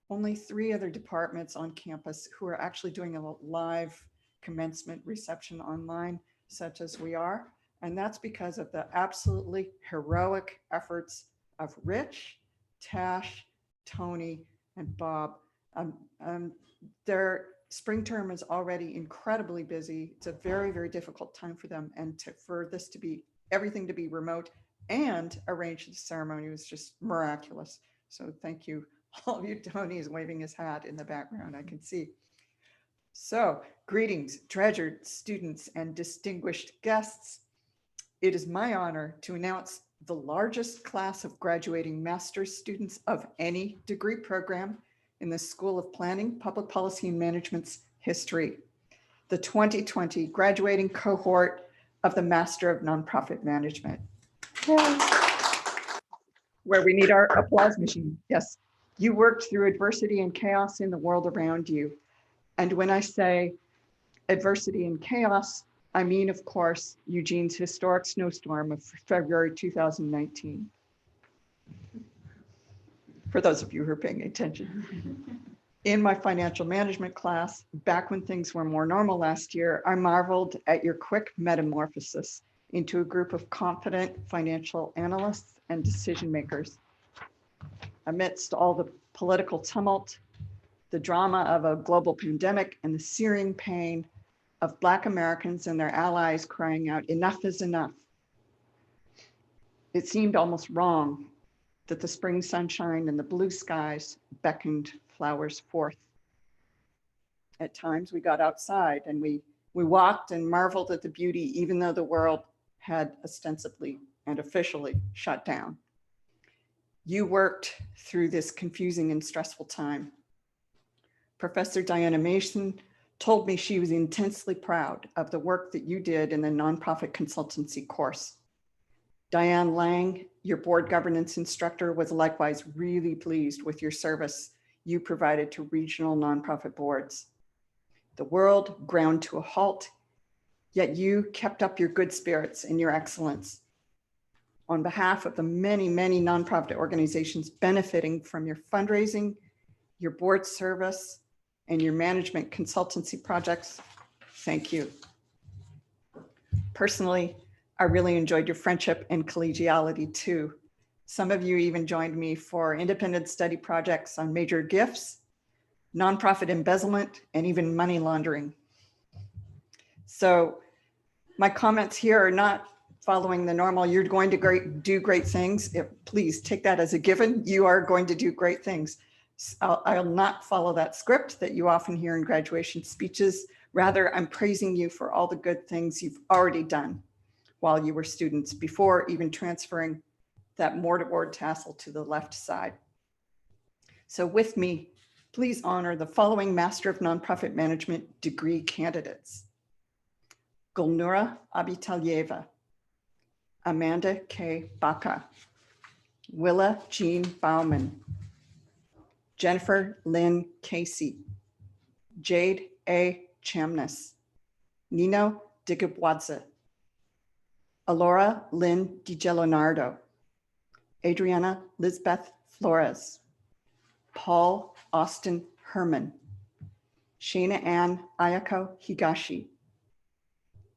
only 3 other departments on campus who are actually doing a live commencement reception online, such as we are. And that's because of the absolutely heroic efforts of Rich, Tash, Tony, and Bob. Their spring term is already incredibly busy. It's a very, very difficult time for them. And for this to be, everything to be remote and arrange the ceremony was just miraculous. So thank you. All of you. Tony is waving his hat in the background, I can see. So greetings, treasured students and distinguished guests. It is my honor to announce the largest class of graduating master's students of any degree program in the School of Planning, Public Policy and Management's history. The 2020 graduating cohort of the Master of Nonprofit Management. Where we need our applause machine. Yes. You worked through adversity and chaos in the world around you. And when I say adversity and chaos, I mean, of course, Eugene's historic snowstorm of February 2019. For those of you who are paying attention. In my financial management class, back when things were more normal last year, I marveled at your quick metamorphosis into a group of confident financial analysts and decision makers. Amidst all the political tumult, the drama of a global pandemic, and the searing pain of Black Americans and their allies crying out, enough is enough. It seemed almost wrong that the spring sunshine and the blue skies beckoned flowers forth. At times we got outside and we walked and marveled at the beauty, even though the world had ostensibly and officially shut down. You worked through this confusing and stressful time. Professor Diana Mason told me she was intensely proud of the work that you did in the nonprofit consultancy course. Diane Lang, your board governance instructor, was likewise really pleased with your service you provided to regional nonprofit boards. The world ground to a halt, yet you kept up your good spirits and your excellence. On behalf of the many, many nonprofit organizations benefiting from your fundraising, your board service, and your management consultancy projects, thank you. Personally, I really enjoyed your friendship and collegiality too. Some of you even joined me for independent study projects on major gifts, nonprofit embezzlement, and even money laundering. So my comments here are not following the normal, you're going to do great things. Please take that as a given. You are going to do great things. I'll not follow that script that you often hear in graduation speeches. Rather, I'm praising you for all the good things you've already done while you were students before even transferring that mortarboard tassel to the left side. So with me, please honor the following Master of Nonprofit Management degree candidates. Gulnura Abitalyeva, Amanda K. Baca, Willa Jean Bauman, Jennifer Lynn Casey, Jade A. Chamness, Nino Digabwadze, Alora Lynn DiGelonardo, Adriana Lisbeth Flores, Paul Austin Herman, Shana Ann Ayako Higashi,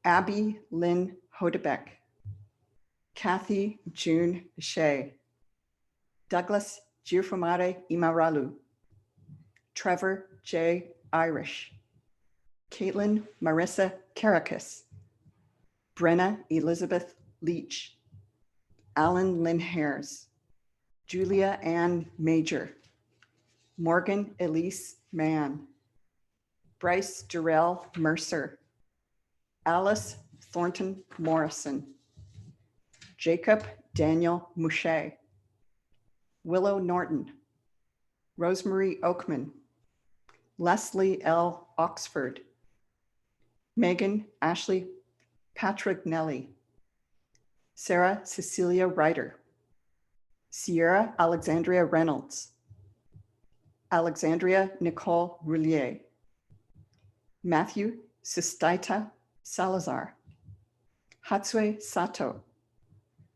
Abby Lynn Hodebeck, Kathy June Shea, Douglas Giufamare Imaralu, Trevor J. Irish, Caitlin Marissa Karakis, Brenna Elizabeth Leach, Alan Lynn Hares, Julia Ann Major, Morgan Elise Mann, Bryce Durrell Mercer, Alice Thornton Morrison, Jacob Daniel Mouche, Willow Norton, Rosemary Oakman, Leslie L. Oxford, Megan Ashley Patrignelli, Sarah Cecilia Ryder, Sierra Alexandria Reynolds, Alexandria Nicole Roulier, Matthew Sistaita Salazar, Hatsue Sato,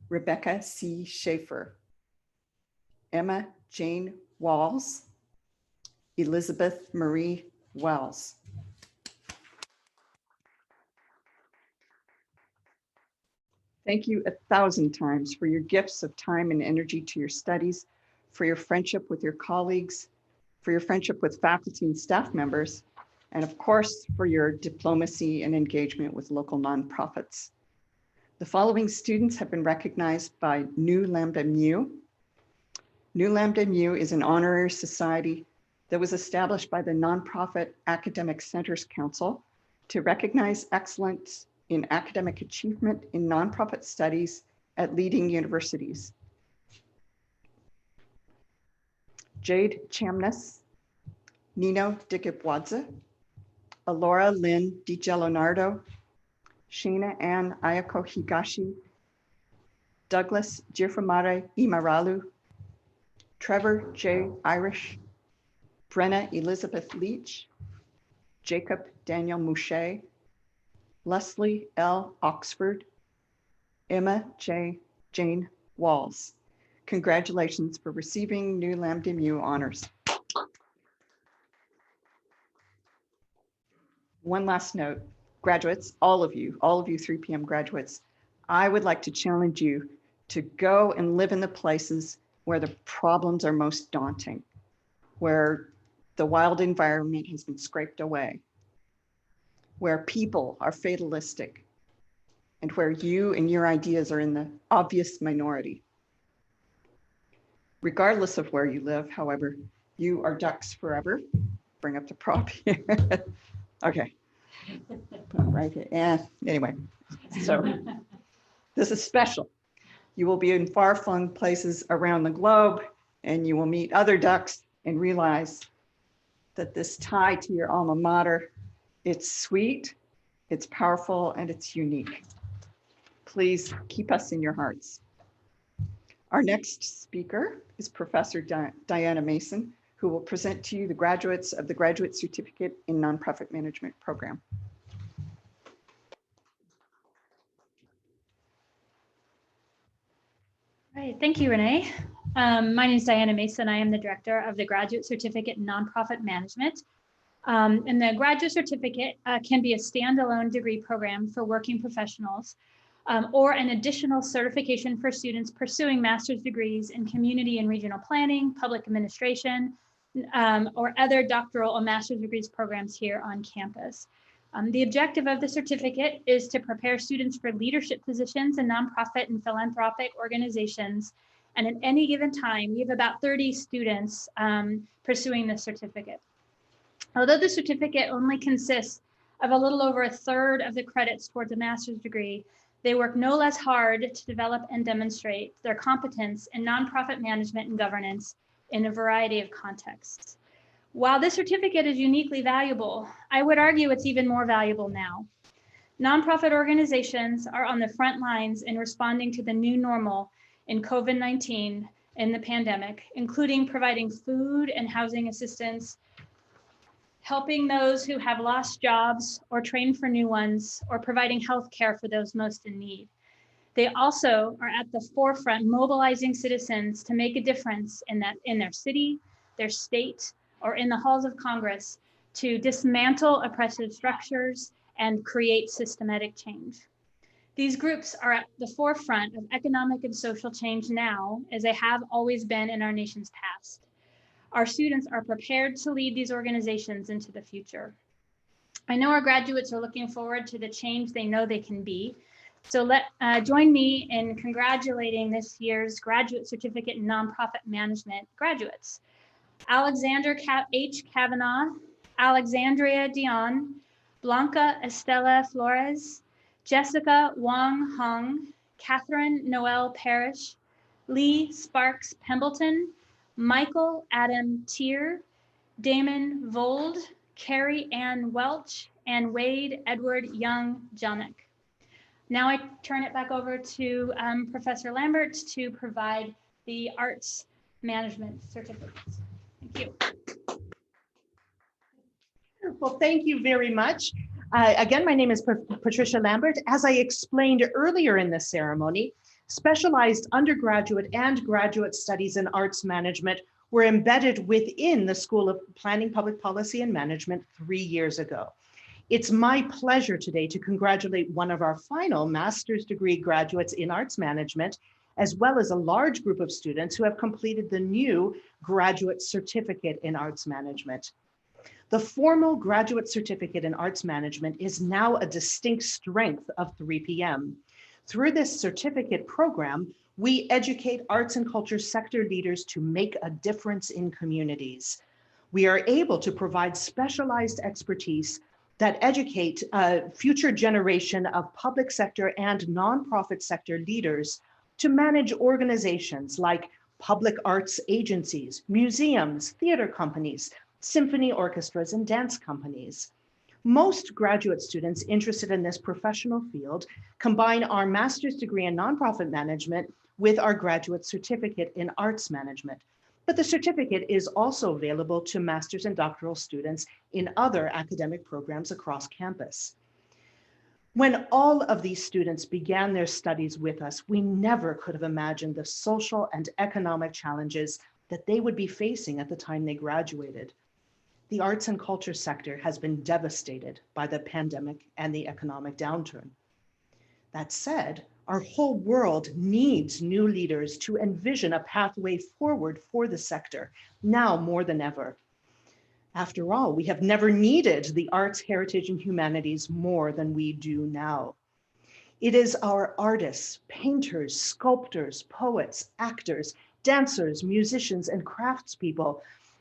Rebecca C. Schaefer, Emma Jane Walls, Elizabeth Marie Wells. Thank you 1,000 times for your gifts of time and energy to your studies, for your friendship with your colleagues, for your friendship with faculty and staff members, and of course, for your diplomacy and engagement with local nonprofits. The following students have been recognized by Nu Lambda Mu. Nu Lambda Mu is an honorary society that was established by the Nonprofit Academic Centers Council to recognize excellence in academic achievement in nonprofit studies at leading universities. Jade Chamness, Nino Digabwadze, Alora Lynn DiGelonardo, Shana Ann Ayako Higashi, Douglas Giufamare Imaralu, Trevor J. Irish, Brenna Elizabeth Leach, Jacob Daniel Mouche, Leslie L. Oxford, Emma J. Jane Walls. Congratulations for receiving Nu Lambda Mu honors. One last note, graduates, all of you 3 p.m. graduates, I would like to challenge you to go and live in the places where the problems are most daunting, where the wild environment has been scraped away, where people are fatalistic, and where you and your ideas are in the obvious minority. Regardless of where you live, however, you are ducks forever. Bring up the prop here. Okay, put it right here. And anyway, so this is special. You will be in far-flung places around the globe, and you will meet other ducks and realize that this tie to your alma mater, it's sweet, it's powerful, and it's unique. Please keep us in your hearts. Our next speaker is Professor Diana Mason, who will present to you the graduates of the Graduate Certificate in Nonprofit Management program. All right, thank you, Renee. My name is Diana Mason. I am the director of the Graduate Certificate in Nonprofit Management. And the Graduate Certificate can be a standalone degree program for working professionals or an additional certification for students pursuing master's degrees in community and regional planning, public administration, or other doctoral or master's degrees programs here on campus. The objective of the certificate is to prepare students for leadership positions in nonprofit and philanthropic organizations. And at any given time, we have about 30 students pursuing this certificate. Although the certificate only consists of a little over a third of the credits towards a master's degree, they work no less hard to develop and demonstrate their competence in nonprofit management and governance in a variety of contexts. While this certificate is uniquely valuable, I would argue it's even more valuable now. Nonprofit organizations are on the front lines in responding to the new normal in COVID-19 and the pandemic, including providing food and housing assistance, helping those who have lost jobs or trained for new ones, or providing health care for those most in need. They also are at the forefront mobilizing citizens to make a difference in their city, their state, or in the halls of Congress to dismantle oppressive structures and create systematic change. These groups are at the forefront of economic and social change now, as they have always been in our nation's past. Our students are prepared to lead these organizations into the future. I know our graduates are looking forward to the change they know they can be. So join me in congratulating this year's Graduate Certificate in Nonprofit Management graduates. Alexander H. Kavanaugh, Alexandria Dion, Blanca Estela Flores, Jessica Wong Hong, Catherine Noel Parrish, Lee Sparks Pembleton, Michael Adam Tier, Damon Vold, Carrie Ann Welch, and Wade Edward Young Jonick. Now I turn it back over to Professor Lambert to provide the arts management certificates. Thank you. Well, thank you very much. Again, my name is Patricia Lambert. As I explained earlier in this ceremony, specialized undergraduate and graduate studies in arts management were embedded within the School of Planning, Public Policy, and Management 3 years ago. It's my pleasure today to congratulate one of our final master's degree graduates in arts management, as well as a large group of students who have completed the new graduate certificate in arts management. The formal graduate certificate in arts management is now a distinct strength of 3PM. Through this certificate program, we educate arts and culture sector leaders to make a difference in communities. We are able to provide specialized expertise that educate a future generation of public sector and nonprofit sector leaders to manage organizations like public arts agencies, museums, theater companies, symphony orchestras, and dance companies. Most graduate students interested in this professional field combine our master's degree in nonprofit management with our graduate certificate in arts management. But the certificate is also available to master's and doctoral students in other academic programs across campus. When all of these students began their studies with us, we never could have imagined the social and economic challenges that they would be facing at the time they graduated. The arts and culture sector has been devastated by the pandemic and the economic downturn. That said, our whole world needs new leaders to envision a pathway forward for the sector, now more than ever. After all, we have never needed the arts, heritage, and humanities more than we do now. It is our artists, painters, sculptors, poets, actors, dancers, musicians, and craftspeople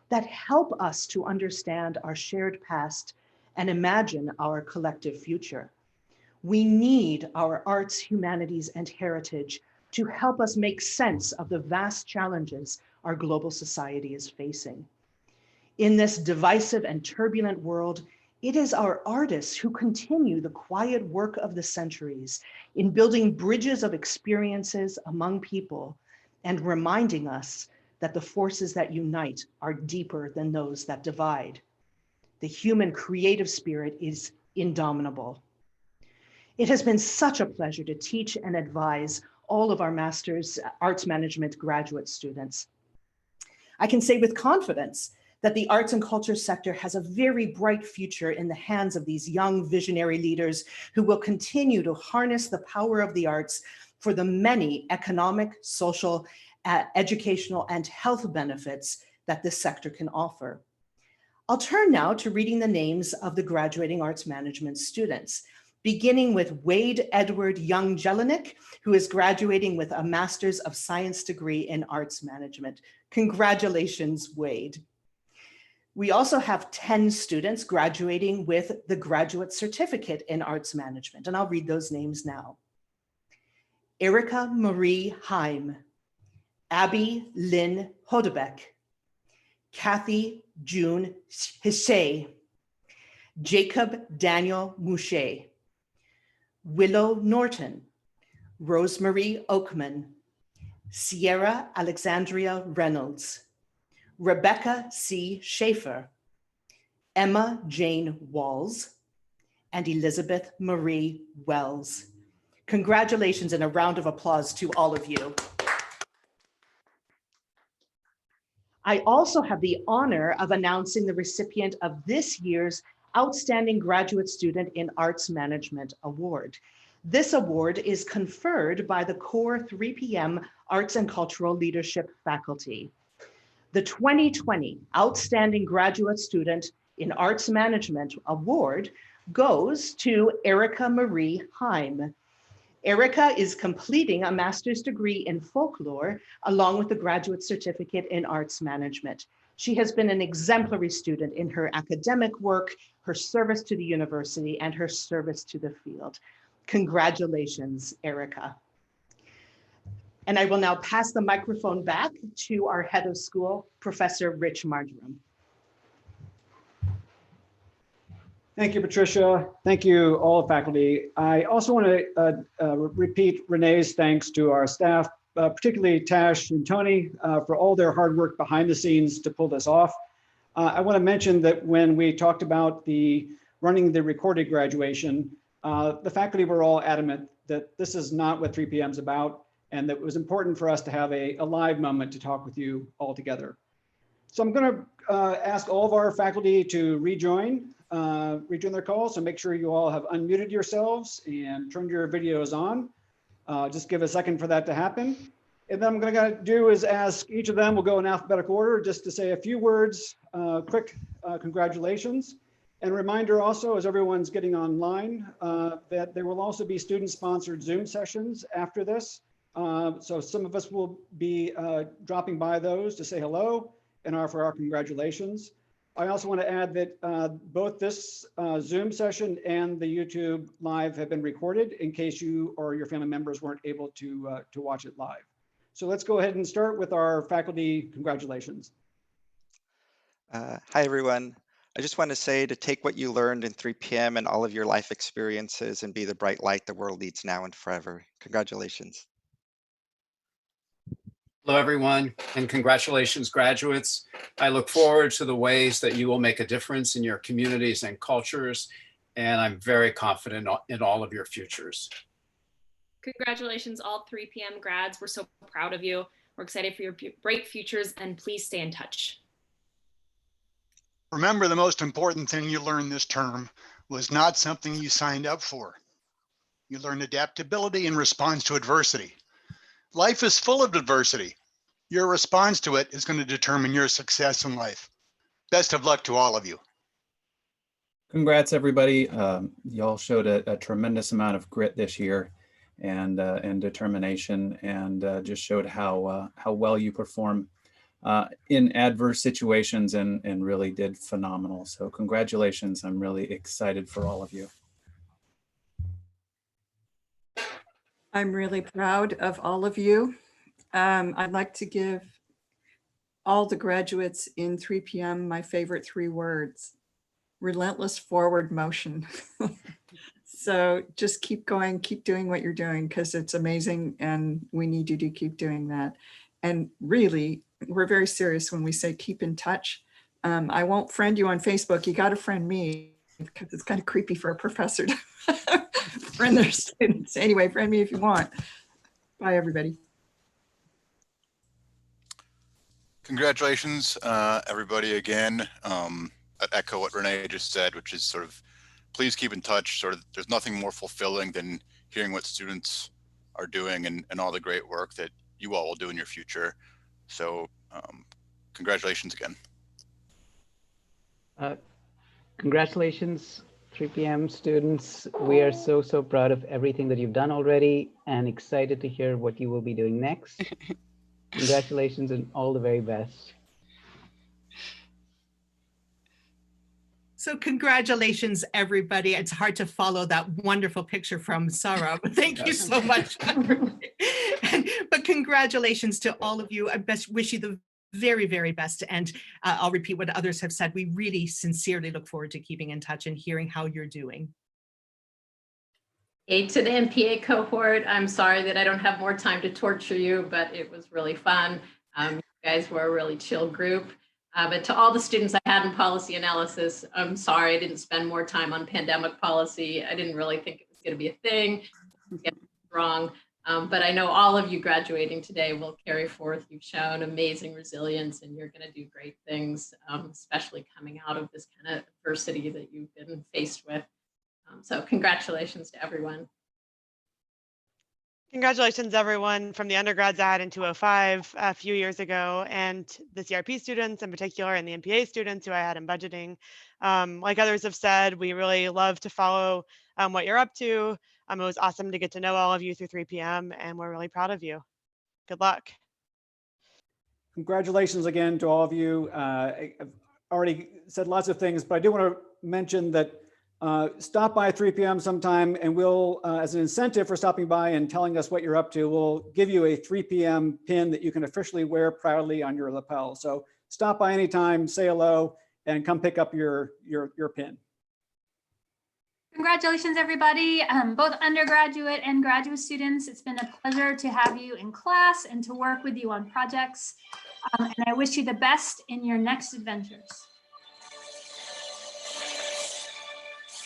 that help us to understand our shared past and imagine our collective future. We need our arts, humanities, and heritage to help us make sense of the vast challenges our global society is facing. In this divisive and turbulent world, it is our artists who continue the quiet work of the centuries in building bridges of experiences among people and reminding us that the forces that unite are deeper than those that divide. The human creative spirit is indomitable. It has been such a pleasure to teach and advise all of our master's arts management graduate students. I can say with confidence that the arts and culture sector has a very bright future in the hands of these young visionary leaders who will continue to harness the power of the arts for the many economic, social, educational, and health benefits that this sector can offer. I'll turn now to reading the names of the graduating arts management students, beginning with Wade Edward Young Jelinek, who is graduating with a Master's of Science degree in Arts Management. Congratulations, Wade. We also have 10 students graduating with the Graduate Certificate in Arts Management, and I'll read those names now. Erica Marie Heim, Abby Lynn Hodebeck, Kathy June Hisse, Jacob Daniel Mouche, Willow Norton, Rosemary Oakman, Sierra Alexandria Reynolds, Rebecca C. Schaefer, Emma Jane Walls, and Elizabeth Marie Wells. Congratulations and a round of applause to all of you. I also have the honor of announcing the recipient of this year's Outstanding Graduate Student in Arts Management Award. This award is conferred by the core 3 p.m. Arts and Cultural Leadership faculty. The 2020 Outstanding Graduate Student in Arts Management Award goes to Erica Marie Heim. Erica is completing a master's degree in folklore along with the Graduate Certificate in Arts Management. She has been an exemplary student in her academic work, her service to the university, and her service to the field. Congratulations, Erica. And I will now pass the microphone back to our head of school, Professor Rich Marjoram. Thank you, Patricia. Thank you, all faculty. I also want to repeat Renee's thanks to our staff, particularly Tash and Tony, for all their hard work behind the scenes to pull this off. I want to mention that when we talked about running the recorded graduation, the faculty were all adamant that this is not what 3 p.m. is about, and that it was important for us to have a live moment to talk with you all together. So I'm going to ask all of our faculty to rejoin their calls. So make sure you all have unmuted yourselves and turned your videos on. Just give a second for that to happen. And then I'm going to do is ask each of them, we'll go in alphabetical order, just to say a few words, quick congratulations. And a reminder also, as everyone's getting online, that there will also be student-sponsored Zoom sessions after this. So some of us will be dropping by those to say hello and offer our congratulations. I also want to add that both this Zoom session and the YouTube live have been recorded in case you or your family members weren't able to watch it live. So let's go ahead and start with our faculty congratulations. Hi, everyone. I just want to say to take what you learned in 3 p.m. and all of your life experiences and be the bright light the world needs now and forever. Congratulations. Hello, everyone, and congratulations, graduates. I look forward to the ways that you will make a difference in your communities and cultures, and I'm very confident in all of your futures. Congratulations, all 3 p.m. grads. We're so proud of you. We're excited for your bright futures, and please stay in touch. Remember, the most important thing you learned this term was not something you signed up for. You learned adaptability in response to adversity. Life is full of adversity. Your response to it is going to determine your success in life. Best of luck to all of you. Congrats, everybody. Y'all showed a tremendous amount of grit this year and determination, and just showed how well you perform in adverse situations and really did phenomenal. So congratulations. I'm really excited for all of you. I'm really proud of all of you. I'd like to give all the graduates in 3 p.m. my favorite 3 words: relentless forward motion. So just keep going, keep doing what you're doing, because it's amazing and we need you to keep doing that. And really, we're very serious when we say keep in touch. I won't friend you on Facebook. You got to friend me, because it's kind of creepy for a professor to friend their students. Anyway, friend me if you want. Bye, everybody. Congratulations, everybody, again. I echo what Renee just said, which is sort of, please keep in touch. Sort of, there's nothing more fulfilling than hearing what students are doing and all the great work that you all will do in your future. So congratulations again. Congratulations, 3 p.m. students. We are so proud of everything that you've done already and excited to hear what you will be doing next. Congratulations and all the very best. So congratulations, everybody. It's hard to follow that wonderful picture from Sarah, but thank you so much. But congratulations to all of you. I wish you the very, very best. And I'll repeat what others have said. We really sincerely look forward to keeping in touch and hearing how you're doing. Hey, to the MPA cohort, I'm sorry that I don't have more time to torture you, but it was really fun. You guys were a really chill group. But to all the students I had in policy analysis, I'm sorry I didn't spend more time on pandemic policy. I didn't really think it was going to be a thing. Get it wrong. But I know all of you graduating today will carry forth. You've shown amazing resilience and you're going to do great things, especially coming out of this kind of adversity that you've been faced with. So congratulations to everyone. Congratulations, everyone from the undergrads I had in 205 a few years ago, and the CRP students in particular, and the MPA students who I had in budgeting. Like others have said, we really love to follow what you're up to. It was awesome to get to know all of you through 3 p.m. and we're really proud of you. Good luck. Congratulations again to all of you. I've already said lots of things, but I do want to mention that stop by 3 p.m. sometime and we'll, as an incentive for stopping by and telling us what you're up to, we'll give you a 3 p.m. pin that you can officially wear proudly on your lapel. So stop by anytime, say hello, and come pick up your pin. Congratulations, everybody, both undergraduate and graduate students. It's been a pleasure to have you in class and to work with you on projects. And I wish you the best in your next adventures.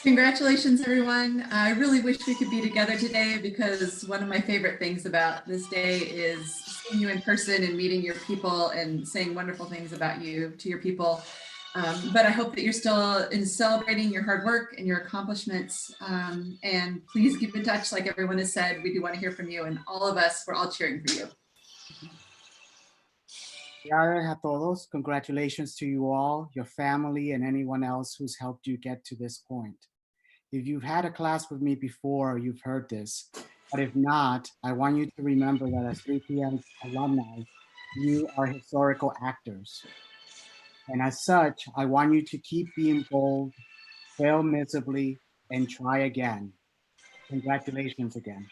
Congratulations, everyone. I really wish we could be together today because one of my favorite things about this day is seeing you in person and meeting your people and saying wonderful things about you to your people. But I hope that you're still celebrating your hard work and your accomplishments. And please keep in touch. Like everyone has said, we do want to hear from you, and all of us, we're all cheering for you. A todos. Congratulations to you all, your family, and anyone else who's helped you get to this point. If you've had a class with me before, you've heard this. But if not, I want you to remember that as 3 p.m. alumni, you are historical actors. And as such, I want you to keep being bold, fail miserably, and try again. Congratulations again.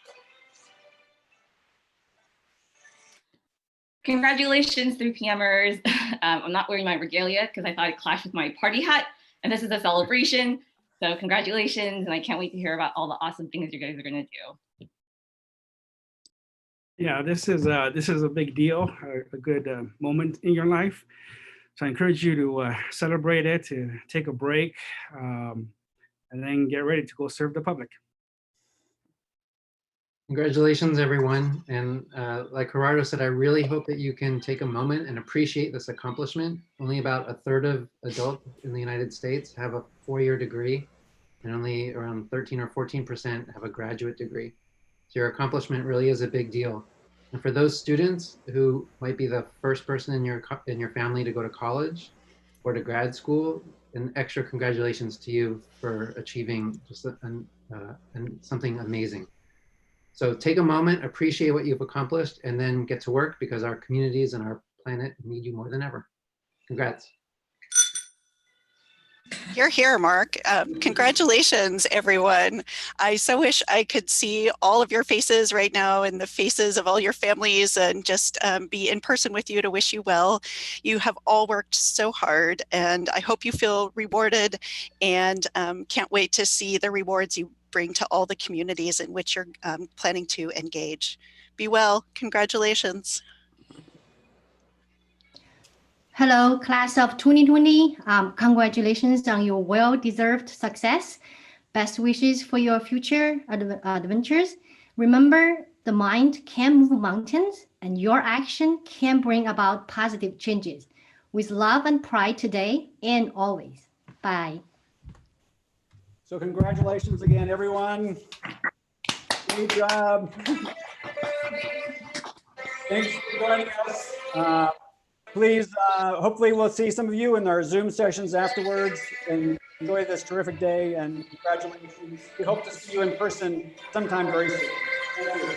Congratulations, 3 p.m.ers. I'm not wearing my regalia because I thought it clashed with my party hat, and this is a celebration. So congratulations, and I can't wait to hear about all the awesome things you guys are going to do. Yeah, this is a big deal, a good moment in your life. So I encourage you to celebrate it, to take a break, and then get ready to go serve the public. Congratulations, everyone. And like Gerardo said, I really hope that you can take a moment and appreciate this accomplishment. Only about a third of adults in the United States have a 4-year degree, and only around 13 or 14% have a graduate degree. So your accomplishment really is a big deal. And for those students who might be the first person in your family to go to college or to grad school, an extra congratulations to you for achieving just something amazing. So take a moment, appreciate what you've accomplished, and then get to work because our communities and our planet need you more than ever. Congrats. You're here, Mark. Congratulations, everyone. I so wish I could see all of your faces right now and the faces of all your families and just be in person with you to wish you well. You have all worked so hard, and I hope you feel rewarded, and can't wait to see the rewards you bring to all the communities in which you're planning to engage. Be well. Congratulations. Hello, class of 2020. Congratulations on your well-deserved success. Best wishes for your future adventures. Remember, the mind can move mountains and your action can bring about positive changes. With love and pride today and always. Bye. So congratulations again, everyone. Great job. Thanks for joining us. Please, hopefully we'll see some of you in our Zoom sessions afterwards, and enjoy this terrific day, and congratulations. We hope to see you in person sometime very soon. Thank you.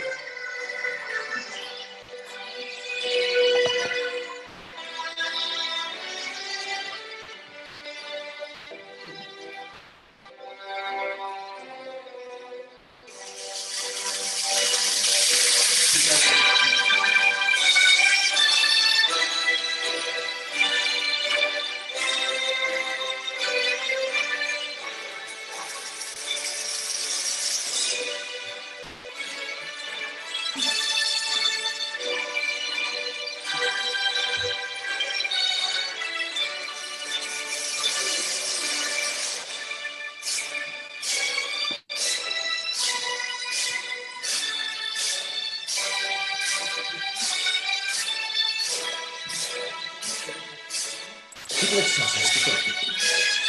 Let's